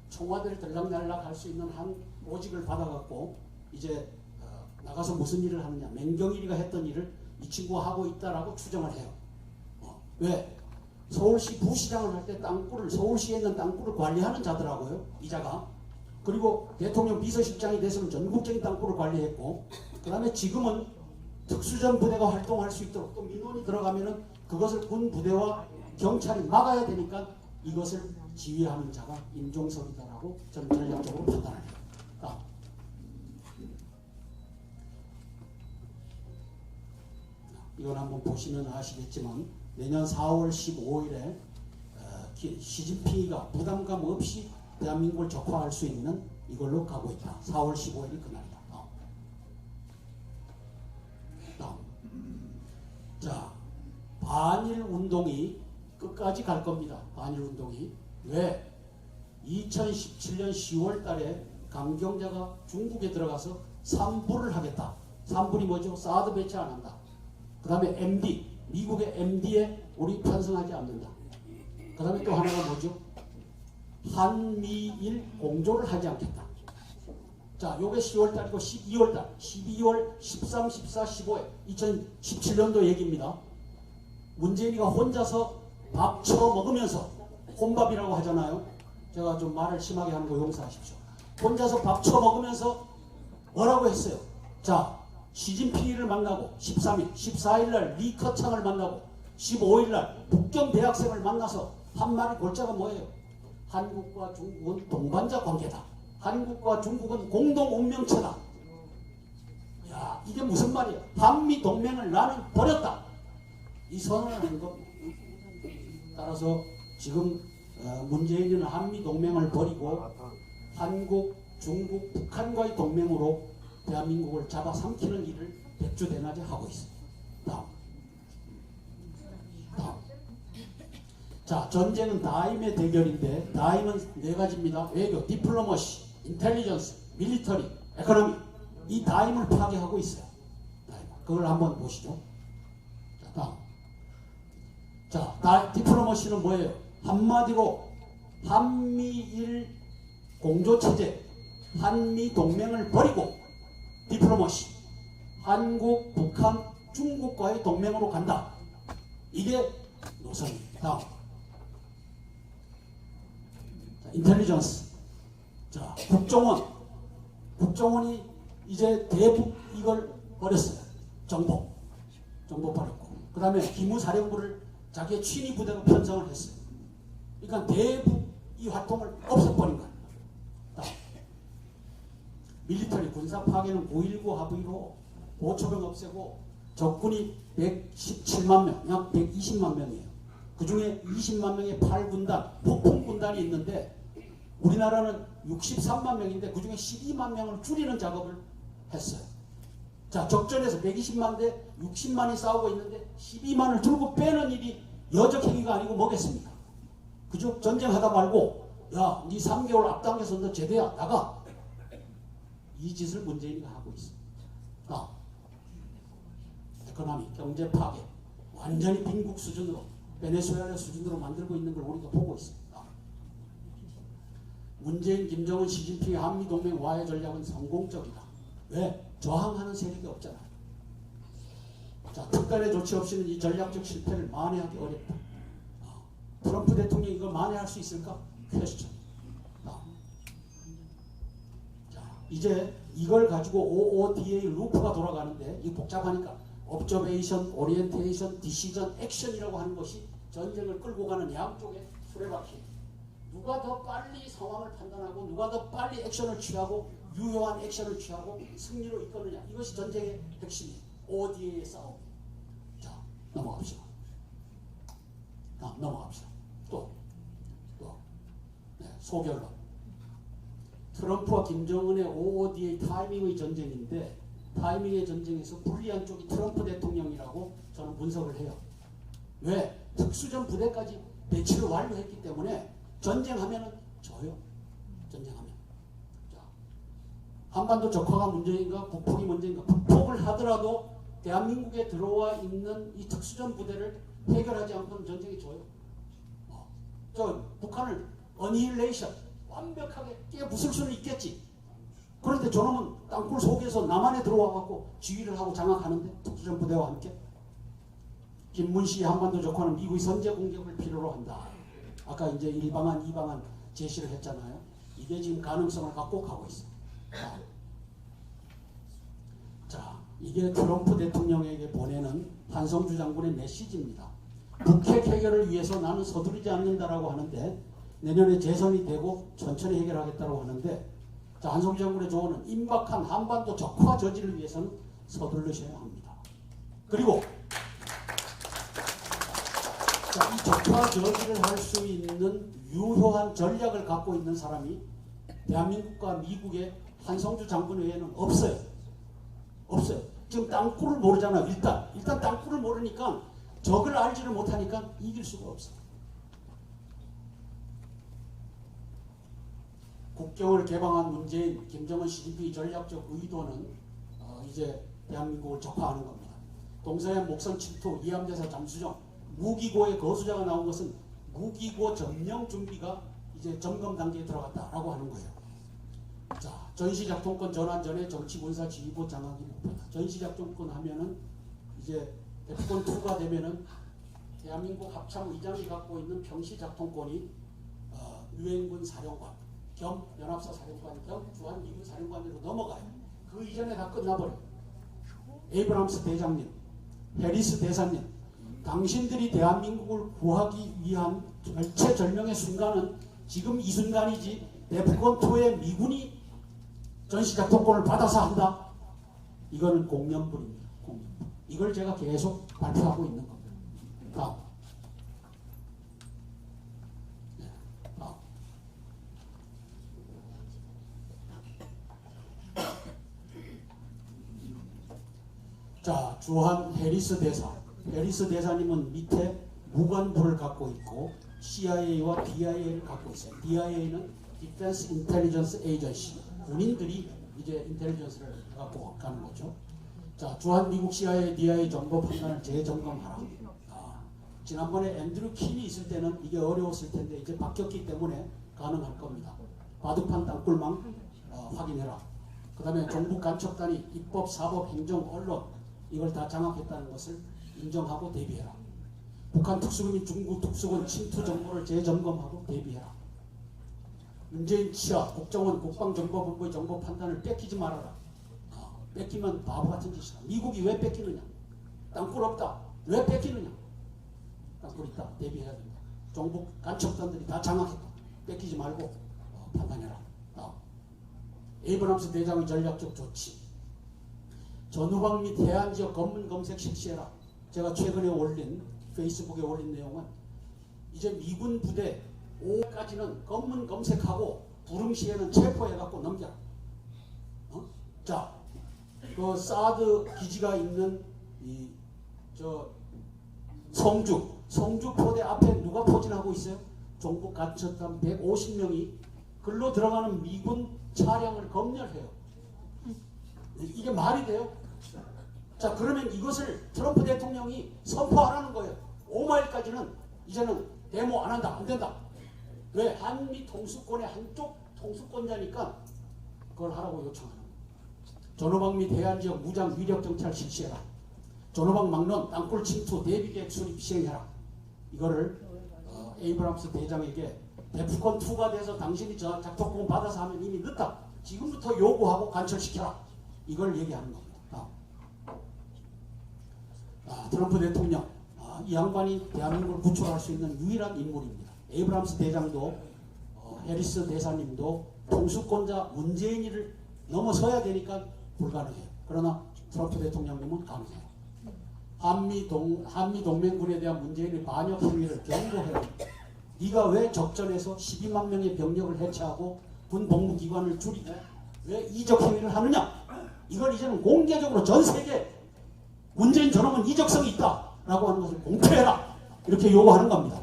S3: 청와대를 들락날락 할 수 있는 한 오직을 받아갖고 이제 나가서 무슨 일을 하느냐, 맹경일이가 했던 일을 이 친구가 하고 있다라고 추정을 해요. 왜? 서울시 부시장을 할 때 땅굴을, 서울시에 있는 땅굴을 관리하는 자더라고요, 이자가. 그리고 대통령 비서실장이 돼서는 전국적인 땅굴을 관리했고, 그 다음에 지금은 특수전 부대가 활동할 수 있도록 또 민원이 들어가면은 그것을 군 부대와 경찰이 막아야 되니까 이것을 지휘하는 자가 임종석이다라고 저는 전략적으로 판단을 해요. 이걸 한번 보시면 아시겠지만 내년 4월 15일에 시진핑이가 부담감 없이 대한민국을 적화할 수 있는 이걸로 가고 있다. 4월 15일이 그날이다. 자, 반일 운동이 끝까지 갈 겁니다. 반일 운동이. 왜? 2017년 10월 달에 강경자가 중국에 들어가서 3불을 하겠다. 3불이 뭐죠? 사드 배치 안 한다. 그 다음에 MD, 미국의 MD에 우리 편성하지 않는다. 그 다음에 또 하나가 뭐죠? 한미일 공조를 하지 않겠다. 자, 요게 10월달이고 12월달, 12월 13, 14, 15에 2017년도 얘기입니다. 문재인이가 혼자서 밥 처먹으면서, 혼밥이라고 하잖아요. 제가 좀 말을 심하게 하는 거 용서하십시오. 혼자서 밥 처먹으면서 뭐라고 했어요? 자, 시진핑이를 만나고 13일, 14일날 리커창을 만나고 15일날 북경 대학생을 만나서 한 말이 골자가 뭐예요? 한국과 중국은 동반자 관계다. 한국과 중국은 공동 운명체다. 야, 이게 무슨 말이야? 한미 동맹을 나는 버렸다. 이 선언을 한 겁니다. 따라서 지금 문재인은 한미 동맹을 버리고 한국, 중국, 북한과의 동맹으로 대한민국을 잡아삼키는 일을 백주대낮에 하고 있습니다. 다음. 자, 전쟁은 다임의 대결인데 다임은 네 가지입니다. 외교, 디플로머시, 인텔리전스, 밀리터리, 에코노미. 이 다임을 파괴하고 있어요. 다임. 그걸 한번 보시죠. 자, 다음. 자, 디플로머시는 뭐예요? 한마디로 한미일 공조체제, 한미 동맹을 버리고 디플로머시, 한국, 북한, 중국과의 동맹으로 간다. 이게 노선입니다. 다음. 자, 인텔리전스. 자, 국정원이 이제 대북 이걸 버렸어요. 정보 버렸고. 그 다음에 기무사령부를 자기의 친위 부대로 편성을 했어요. 그러니까 대북 이 활동을 없애버린 거예요. 다음. 밀리터리 군사 파괴는 9.19 합의로 보초병 없애고 적군이 117만 명, 약 120만 명이에요. 그 중에 20만 명의 8군단, 폭풍군단이 있는데 우리나라는 63만 명인데 그 중에 12만 명을 줄이는 작업을 했어요. 자, 적전에서 120만 대 60만이 싸우고 있는데 12만을 들고 빼는 일이 여적 행위가 아니고 뭐겠습니까? 그죠? 전쟁하다 말고 야, 니 3개월 앞당겨서 너 제대야, 나가. 이 짓을 문재인이가 하고 있습니다. 에코노미, 경제 파괴, 완전히 빈국 수준으로, 베네수엘라 수준으로 만들고 있는 걸 우리가 보고 있습니다. 문재인, 김정은, 시진핑의 한미동맹 와해 전략은 성공적이다. 왜? 저항하는 세력이 없잖아. 자, 특단의 조치 없이는 이 전략적 실패를 만회하기 어렵다. 트럼프 대통령이 이걸 만회할 수 있을까? 퀘스천. 자, 이제 이걸 가지고 OODA 루프가 돌아가는데 이 복잡하니까 observation, orientation, decision, action이라고 하는 것이 전쟁을 끌고 가는 양쪽의 수레바퀴. 누가 더 빨리 상황을 판단하고 누가 더 빨리 액션을 취하고 유효한 액션을 취하고 승리로 이끄느냐. 이것이 전쟁의 핵심이에요. OODA의 싸움. 자, 넘어갑시다. 넘어갑시다. 또 네, 소결론. 트럼프와 김정은의 OODA 타이밍의 전쟁인데 타이밍의 전쟁에서 불리한 쪽이 트럼프 대통령이라고 저는 분석을 해요. 왜? 특수전 부대까지 배치를 완료했기 때문에 전쟁하면은 져요. 전쟁하면. 자, 한반도 적화가 문제인가 북폭이 문제인가. 북폭을 하더라도 대한민국에 들어와 있는 이 특수전 부대를 해결하지 않고는 전쟁이 져요. 저 북한을 어니힐레이션 완벽하게 깨부술 수는 있겠지. 그런데 저놈은 땅굴 속에서 남한에 들어와갖고 지휘를 하고 장악하는데 특수전 부대와 함께 김문시 한반도 적화는 미국의 선제 공격을 필요로 한다. 아까 이제 1방안, 2방안 제시를 했잖아요. 이게 지금 가능성을 갖고 가고 있어요. 자, 이게 트럼프 대통령에게 보내는 한성주 장군의 메시지입니다. 북핵 해결을 위해서 나는 서두르지 않는다라고 하는데 내년에 재선이 되고 천천히 해결하겠다고 하는데 자, 한성주 장군의 조언은 임박한 한반도 적화 저지를 위해서는 서두르셔야 합니다. 그리고 자, 이 적화 저지를 할 수 있는 유효한 전략을 갖고 있는 사람이 대한민국과 미국의 한성주 장군 외에는 없어요. 없어요. 지금 땅굴을 모르잖아요. 일단 땅굴을 모르니까 적을 알지를 못하니까 이길 수가 없어요. 국경을 개방한 문재인, 김정은, 시진핑의 전략적 의도는 이제 대한민국을 적화하는 겁니다. 동서양 목선 침투, 이함대사 잠수정, 무기고의 거수자가 나온 것은 무기고 점령 준비가 이제 점검 단계에 들어갔다라고 하는 거예요. 자, 전시작전권 전환 전에 정치군사지휘부 장악이 목표다. 전시작전권 하면은 이제 대포권 2가 되면은 대한민국 합참의장이 갖고 있는 평시작전권이 유엔군 사령관 겸 연합사 사령관 겸 주한미군 사령관으로 넘어가요. 그 이전에 다 끝나버려요. 에이브람스 대장님, 해리스 대사님, 당신들이 대한민국을 구하기 위한 절체절명의 순간은 지금 이 순간이지 대포권2의 미군이 전시작전권을 받아서 한다. 이거는 공연불입니다. 공연불. 이걸 제가 계속 발표하고 있는 겁니다. 다음. 네, 다음. 자, 주한 해리스 대사. 해리스 대사님은 밑에 무관부를 갖고 있고 CIA와 DIA를 갖고 있어요. DIA는 Defense Intelligence Agency. 군인들이 이제 인텔리전스를 갖고 가는 거죠. 자, 주한 미국 CIA, DIA 정보 판단을 재점검하라. 지난번에 앤드류 킨이 있을 때는 이게 어려웠을 텐데 이제 바뀌었기 때문에 가능할 겁니다. 바둑판 땅굴망 확인해라. 그 다음에 정부 간첩단이 입법, 사법, 행정, 언론 이걸 다 장악했다는 것을 인정하고 대비해라. 북한 특수군이 중국 특수군 침투 정보를 재점검하고 대비해라. 문재인 치하 국정원 국방정보본부의 정보 판단을 뺏기지 말아라. 뺏기면 바보 같은 짓이다. 미국이 왜 뺏기느냐? 땅굴 없다. 왜 뺏기느냐? 땅굴 있다. 대비해야 된다. 정부 간첩단들이 다 장악했다. 뺏기지 말고 판단해라. 에이브람스 대장의 전략적 조치. 전후방 및 해안 지역 검문 검색 실시해라. 제가 최근에 페이스북에 올린 내용은 이제 미군 부대 5까지는 검문 검색하고 부릉시에는 체포해갖고 넘겨라. 자, 그 사드 기지가 있는 성주 포대 앞에 누가 포진하고 있어요? 종북 간첩단 150명이 글로 들어가는 미군 차량을 검열해요. 이게 말이 돼요? 자, 그러면 이것을 트럼프 대통령이 선포하라는 거예요. 5마일까지는 이제는 데모 안 한다. 안 된다. 왜? 한미 통수권의 한쪽 통수권자니까 그걸 하라고 요청하는 거예요. 전후방 및 해안지역 무장 위력 정찰 실시해라. 전후방 막론 땅굴 침투 대비계획 수립 시행해라. 이거를 에이브람스 대장에게 대포권2가 돼서 당신이 작전권 받아서 하면 이미 늦다. 지금부터 요구하고 관철시켜라. 이걸 얘기하는 겁니다. 트럼프 대통령, 이 양반이 대한민국을 구출할 수 있는 유일한 인물입니다. 에이브람스 대장도 해리스 대사님도 통수권자 문재인이를 넘어서야 되니까 불가능해요. 그러나 트럼프 대통령님은 가능해요. 한미 동맹군에 대한 문재인의 반역 행위를 경고해라. 네가 왜 적전에서 12만 명의 병력을 해체하고 군 복무기관을 줄이고 왜 이적 행위를 하느냐? 이걸 이제는 공개적으로 전 세계 문재인 저놈은 이적성이 있다라고 하는 것을 공표해라. 이렇게 요구하는 겁니다.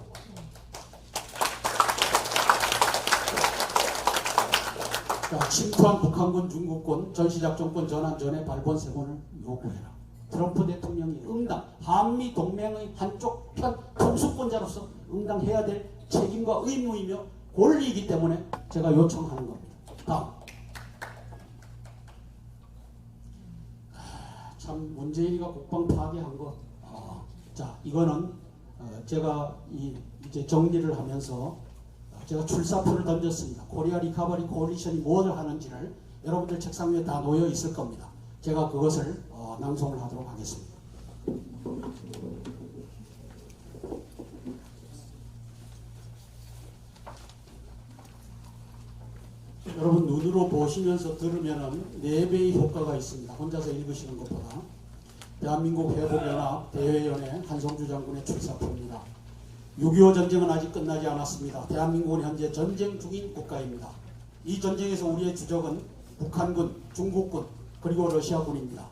S3: 자, 침투한 북한군, 중국군 전시작전권 전환 전에 발본 세권을 요구해라. 트럼프 대통령이 응당, 한미 동맹의 한쪽 편 통수권자로서 응당해야 될 책임과 의무이며 권리이기 때문에 제가 요청하는 겁니다. 다음. 참 문재인이가 국방 파괴한 것. 자, 이거는 제가 이제 정리를 하면서 제가 출사표를 던졌습니다. 코리아 리커버리 코리션이 무엇을 하는지를 여러분들 책상 위에 다 놓여 있을 겁니다. 제가 그것을 낭송을 하도록 하겠습니다. 여러분 눈으로 보시면서 들으면은 4배의 효과가 있습니다. 혼자서 읽으시는 것보다. 대한민국 회복연합 대회연의 한성주 장군의 출사표입니다. 6.25 전쟁은 아직 끝나지 않았습니다. 대한민국은 현재 전쟁 중인 국가입니다. 이 전쟁에서 우리의 주적은 북한군, 중국군, 그리고 러시아군입니다.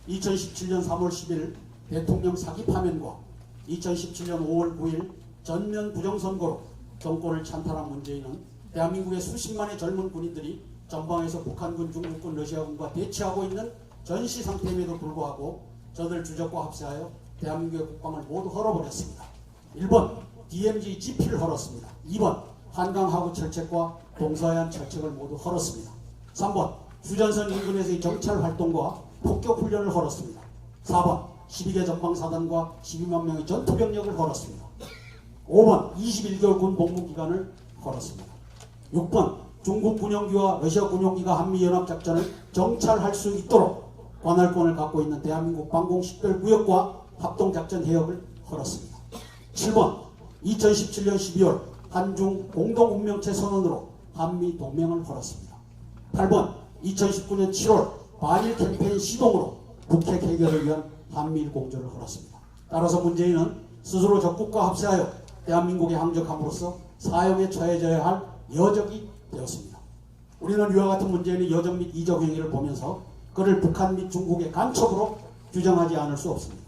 S3: 2017년 3월 10일 대통령 사기 파면과 2017년 5월 9일 전면 부정선거로 정권을 찬탈한 문재인은 대한민국의 수십만의 젊은 군인들이 전방에서 북한군, 중국군, 러시아군과 대치하고 있는 전시 상태임에도 불구하고 저들 주적과 합세하여 대한민국의 국방을 모두 헐어버렸습니다. 1번 DMZ GP를 헐었습니다. 2번 한강하구 철책과 동서해안 철책을 모두 헐었습니다. 3번 휴전선 인근에서의 정찰 활동과 폭격 훈련을 헐었습니다. 4번 12개 전방사단과 12만 명의 전투병력을 헐었습니다. 5번 21개월 군 복무기간을 헐었습니다. 6번 중국 군용기와 러시아 군용기가 한미연합작전을 정찰할 수 있도록 관할권을 갖고 있는 대한민국 방공식별구역과 합동작전 해역을 헐었습니다. 7번 2017년 12월 한중 공동운명체 선언으로 한미 동맹을 헐었습니다. 8번 2019년 7월 반일 캠페인 시동으로 북핵 해결을 위한 한미일 공조를 헐었습니다. 따라서 문재인은 스스로 적국과 합세하여 대한민국에 항적함으로써 사형에 처해져야 할 여적이 되었습니다. 우리는 이와 같은 문재인의 여적 및 이적 행위를 보면서 그를 북한 및 중국의 간첩으로 규정하지 않을 수 없습니다.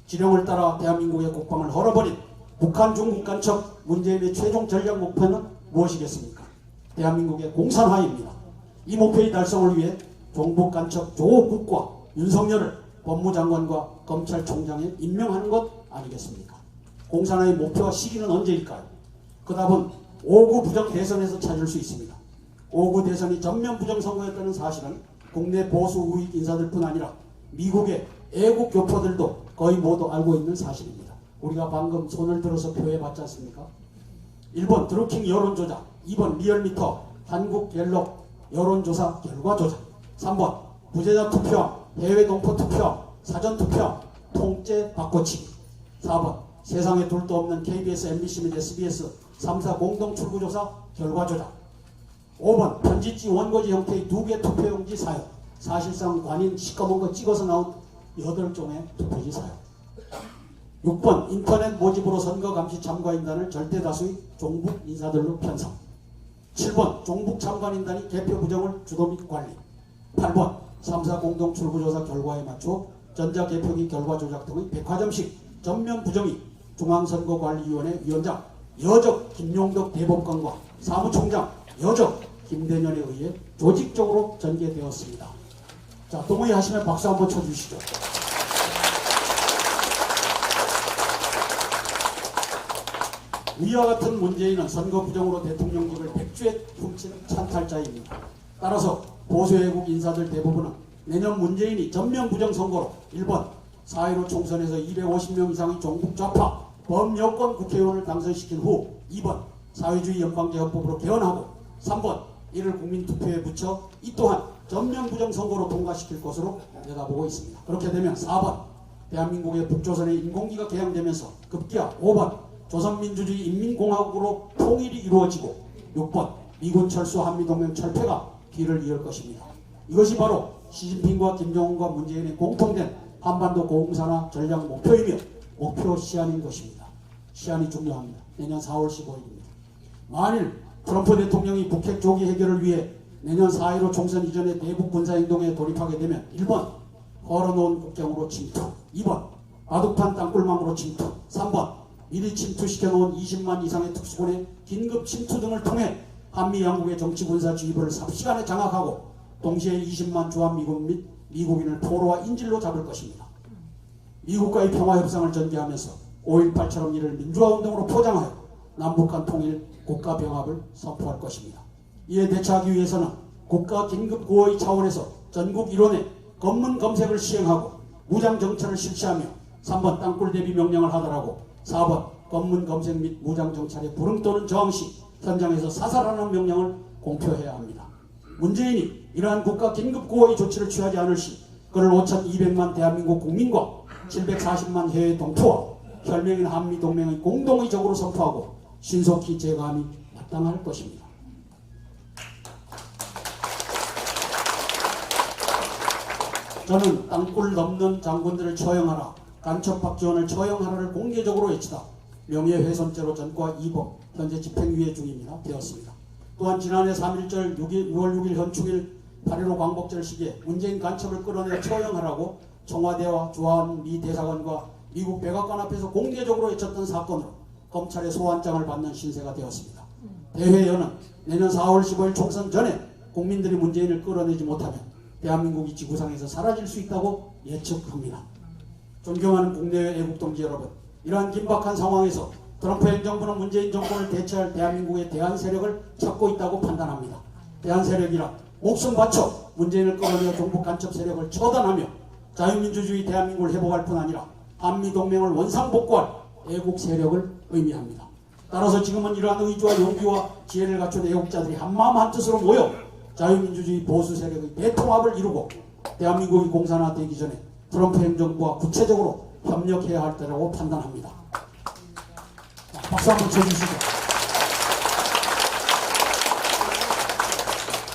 S3: 지령을 따라 대한민국의 국방을 헐어버린 북한, 중국 간첩 문재인의 최종 전략 목표는 무엇이겠습니까? 대한민국의 공산화입니다. 이 목표의 달성을 위해 종북 간첩 조국과 윤석열을 법무장관과 검찰총장에 임명하는 것 아니겠습니까? 공산화의 목표와 시기는 언제일까요? 그 답은 5구 부정 대선에서 찾을 수 있습니다. 5구 대선이 전면 부정선거였다는 사실은 국내 보수 우익 인사들뿐 아니라 미국의 애국 교포들도 거의 모두 알고 있는 사실입니다. 우리가 방금 손을 들어서 표해봤지 않습니까? 1번 드루킹 여론조작, 2번 리얼미터, 한국갤럽 여론조사 결과 조작, 3번 부재자 투표함, 해외 동포 투표함, 사전 투표함, 통째 바꿔치기, 4번 세상에 둘도 없는 KBS, MBC 및 SBS 3사 공동 출구조사 결과 조작, 5번 편지지 원고지 형태의 2개 투표용지 사용, 사실상 관인 시꺼먼 거 찍어서 나온 8종의 투표지 사용, 6번 인터넷 모집으로 선거감시 참가인단을 절대다수의 종북 인사들로 편성, 7번 종북 참관인단이 개표 부정을 주도 및 관리, 8번 3사 공동 출구조사 결과에 맞춰 전자개표기 결과 조작 등의 백화점식 전면 부정이 중앙선거관리위원회 위원장 여적 김용덕 대법관과 사무총장 여적 김대년에 의해 조직적으로 전개되었습니다. 자, 동의하시면 박수 한번 쳐주시죠. 위와 같은 문재인은 선거 부정으로 대통령직을 백주에 훔친 찬탈자입니다. 따라서 보수외국 인사들 대부분은 내년 문재인이 전면 부정 선거로 1번 4.15 총선에서 250명 이상의 종북 좌파 범여권 국회의원을 당선시킨 후 2번 사회주의 연방제헌법으로 개헌하고 3번 이를 국민투표에 붙여 이 또한 전면 부정 선거로 통과시킬 것으로 내다보고 있습니다. 그렇게 되면 4번 대한민국의 북조선의 인공기가 개항되면서 급기야 5번 조선민주주의 인민공화국으로 통일이 이루어지고 6번 미군 철수 한미동맹 철폐가 길을 이을 것입니다. 이것이 바로 시진핑과 김정은과 문재인의 공통된 한반도 공산화 전략 목표이며 목표 시한인 것입니다. 시한이 중요합니다. 내년 4월 15일입니다. 만일 트럼프 대통령이 북핵 조기 해결을 위해 내년 4.15 총선 이전에 대북 군사행동에 돌입하게 되면 1번 걸어놓은 국경으로 침투, 2번 바둑판 땅굴망으로 침투, 3번 미리 침투시켜놓은 20만 이상의 특수군의 긴급 침투 등을 통해 한미 양국의 정치 군사 지휘부를 삽시간에 장악하고 동시에 20만 주한미군 및 미국인을 포로와 인질로 잡을 것입니다. 미국과의 평화협상을 전개하면서 5.18처럼 이를 민주화운동으로 포장하여 남북한 통일 국가병합을 선포할 것입니다. 이에 대처하기 위해서는 국가 긴급구호의 차원에서 전국 일원의 검문 검색을 시행하고 무장정찰을 실시하며 3번 땅굴 대비 명령을 하더라고 4번 검문 검색 및 무장정찰에 불응 또는 저항 시 현장에서 사살하는 명령을 공표해야 합니다. 문재인이 이러한 국가 긴급구호의 조치를 취하지 않을 시 그를 5,200만 대한민국 국민과 740만 해외 동포와 혈맹인 한미동맹의 공동의 적으로 선포하고 신속히 제거함이 마땅할 것입니다. 저는 땅굴 넘는 장군들을 처형하라, 간첩 박지원을 처형하라를 공개적으로 외치다 명예훼손죄로 전과 2번 현재 집행유예 중입니다. 되었습니다. 또한 지난해 3.1절 6월 6일 현충일 8.15 광복절 시기에 문재인 간첩을 끌어내 처형하라고 청와대와 주한 미 대사관과 미국 백악관 앞에서 공개적으로 외쳤던 사건으로 검찰의 소환장을 받는 신세가 되었습니다. 대회연은 내년 4월 15일 총선 전에 국민들이 문재인을 끌어내지 못하면 대한민국이 지구상에서 사라질 수 있다고 예측합니다. 존경하는 국내외 애국동지 여러분, 이러한 긴박한 상황에서 트럼프 행정부는 문재인 정권을 대체할 대한민국의 대한 세력을 찾고 있다고 판단합니다. 대한 세력이라 목숨 바쳐 문재인을 끌어내어 종북 간첩 세력을 처단하며 자유민주주의 대한민국을 회복할 뿐 아니라 한미동맹을 원상복구할 애국 세력을 의미합니다. 따라서 지금은 이러한 의지와 용기와 지혜를 갖춘 애국자들이 한마음 한뜻으로 모여 자유민주주의 보수 세력의 대통합을 이루고 대한민국이 공산화되기 전에 트럼프 행정부와 구체적으로 협력해야 할 때라고 판단합니다. 자, 박수 한번 쳐주시죠.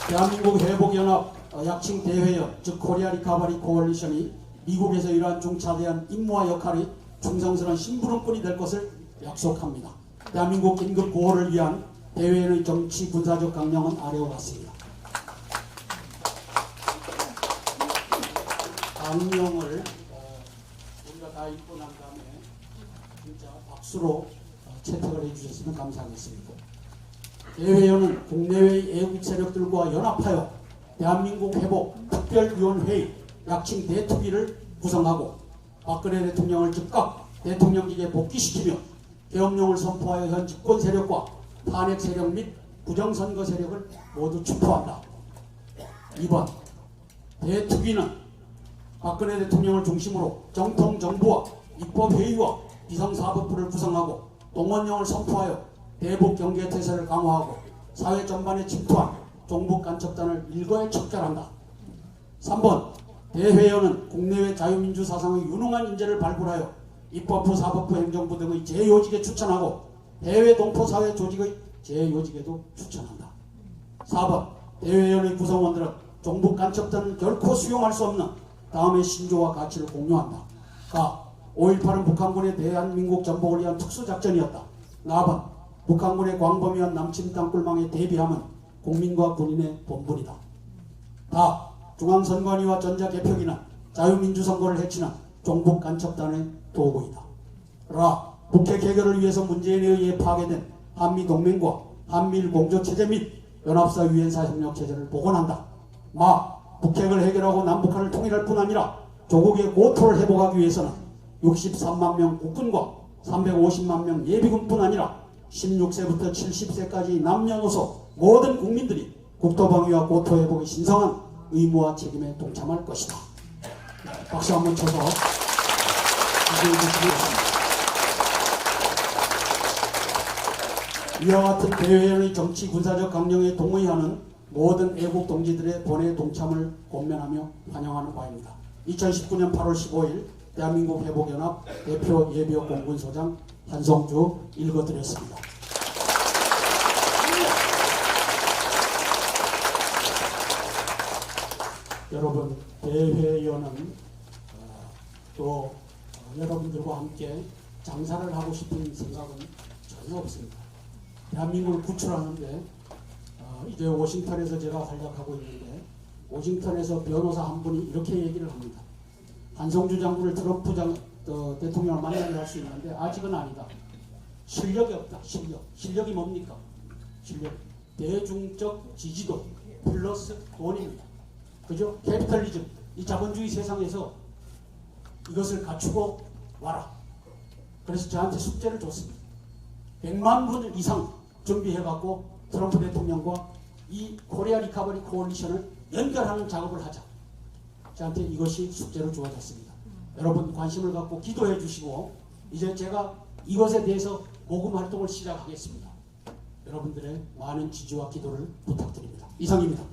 S3: 대한민국 회복연합 약칭 대회연 즉 코리아 리카바리 코얼리션이 미국에서 이러한 중차대한 임무와 역할이 충성스러운 심부름꾼이 될 것을 약속합니다. 대한민국 긴급 구호를 위한 대회연의 정치 군사적 강령은 아래와 같습니다. 강령을 우리가 다 읽고 난 다음에 진짜 박수로 채택을 해주셨으면 감사하겠습니다. 대회연은 국내외 애국 세력들과 연합하여 대한민국 회복 특별위원회의 약칭 대투기를 구성하고 박근혜 대통령을 즉각 대통령직에 복귀시키며 계엄령을 선포하여 현 집권 세력과 탄핵 세력 및 부정선거 세력을 모두 추포한다. 2번 대투기는 박근혜 대통령을 중심으로 정통정부와 입법회의와 비상사법부를 구성하고 동원령을 선포하여 대북 경계태세를 강화하고 사회 전반에 침투한 종북 간첩단을 일거에 척결한다. 3번 대회연은 국내외 자유민주 사상의 유능한 인재를 발굴하여 입법부, 사법부, 행정부 등의 제요직에 추천하고 해외 동포사회 조직의 제요직에도 추천한다. 4번 대회연의 구성원들은 종북 간첩단을 결코 수용할 수 없는 다음의 신조와 가치를 공유한다. 가. 5.18은 북한군의 대한민국 전복을 위한 특수작전이었다. 나번 북한군의 광범위한 남침 땅굴망에 대비함은 국민과 군인의 본분이다. 다. 중앙선관위와 전자개표기는 자유민주선거를 해치는 종북 간첩단의 도구이다. 라. 북핵 해결을 위해서 문재인에 의해 파괴된 한미동맹과 한미일 공조체제 및 연합사 유엔사 협력체제를 복원한다. 마. 북핵을 해결하고 남북한을 통일할 뿐 아니라 조국의 고토를 회복하기 위해서는 63만 명 국군과 350만 명 예비군뿐 아니라 16세부터 70세까지 남녀노소 모든 국민들이 국토방위와 고토 회복의 신성한 의무와 책임에 동참할 것이다. 박수 한번 쳐서 기대해 주시겠습니다. 이와 같은 대회연의 정치 군사적 강령에 동의하는 모든 애국 동지들의 본회의 동참을 권면하며 환영하는 바입니다. 2019년 8월 15일 대한민국 회복연합 대표 예비역 공군소장 한성주 읽어드렸습니다. 여러분, 대회연은 또 여러분들과 함께 장사를 하고 싶은 생각은 전혀 없습니다. 대한민국을 구출하는데 이제 워싱턴에서 제가 활약하고 있는데 워싱턴에서 변호사 한 분이 이렇게 얘기를 합니다. 한성주 장군을 트럼프 대통령을 만나게 할 수 있는데 아직은 아니다. 실력이 없다. 실력이 뭡니까? 실력. 대중적 지지도 플러스 돈입니다. 그죠? 캐피탈리즘. 이 자본주의 세상에서 이것을 갖추고 와라. 그래서 저한테 숙제를 줬습니다. 100만 분 이상 준비해갖고 트럼프 대통령과 이 코리아 리커버리 코올리션을 연결하는 작업을 하자. 저한테 이것이 숙제로 주어졌습니다. 여러분 관심을 갖고 기도해 주시고 이제 제가 이것에 대해서 모금 활동을 시작하겠습니다. 여러분들의 많은 지지와 기도를 부탁드립니다. 이상입니다.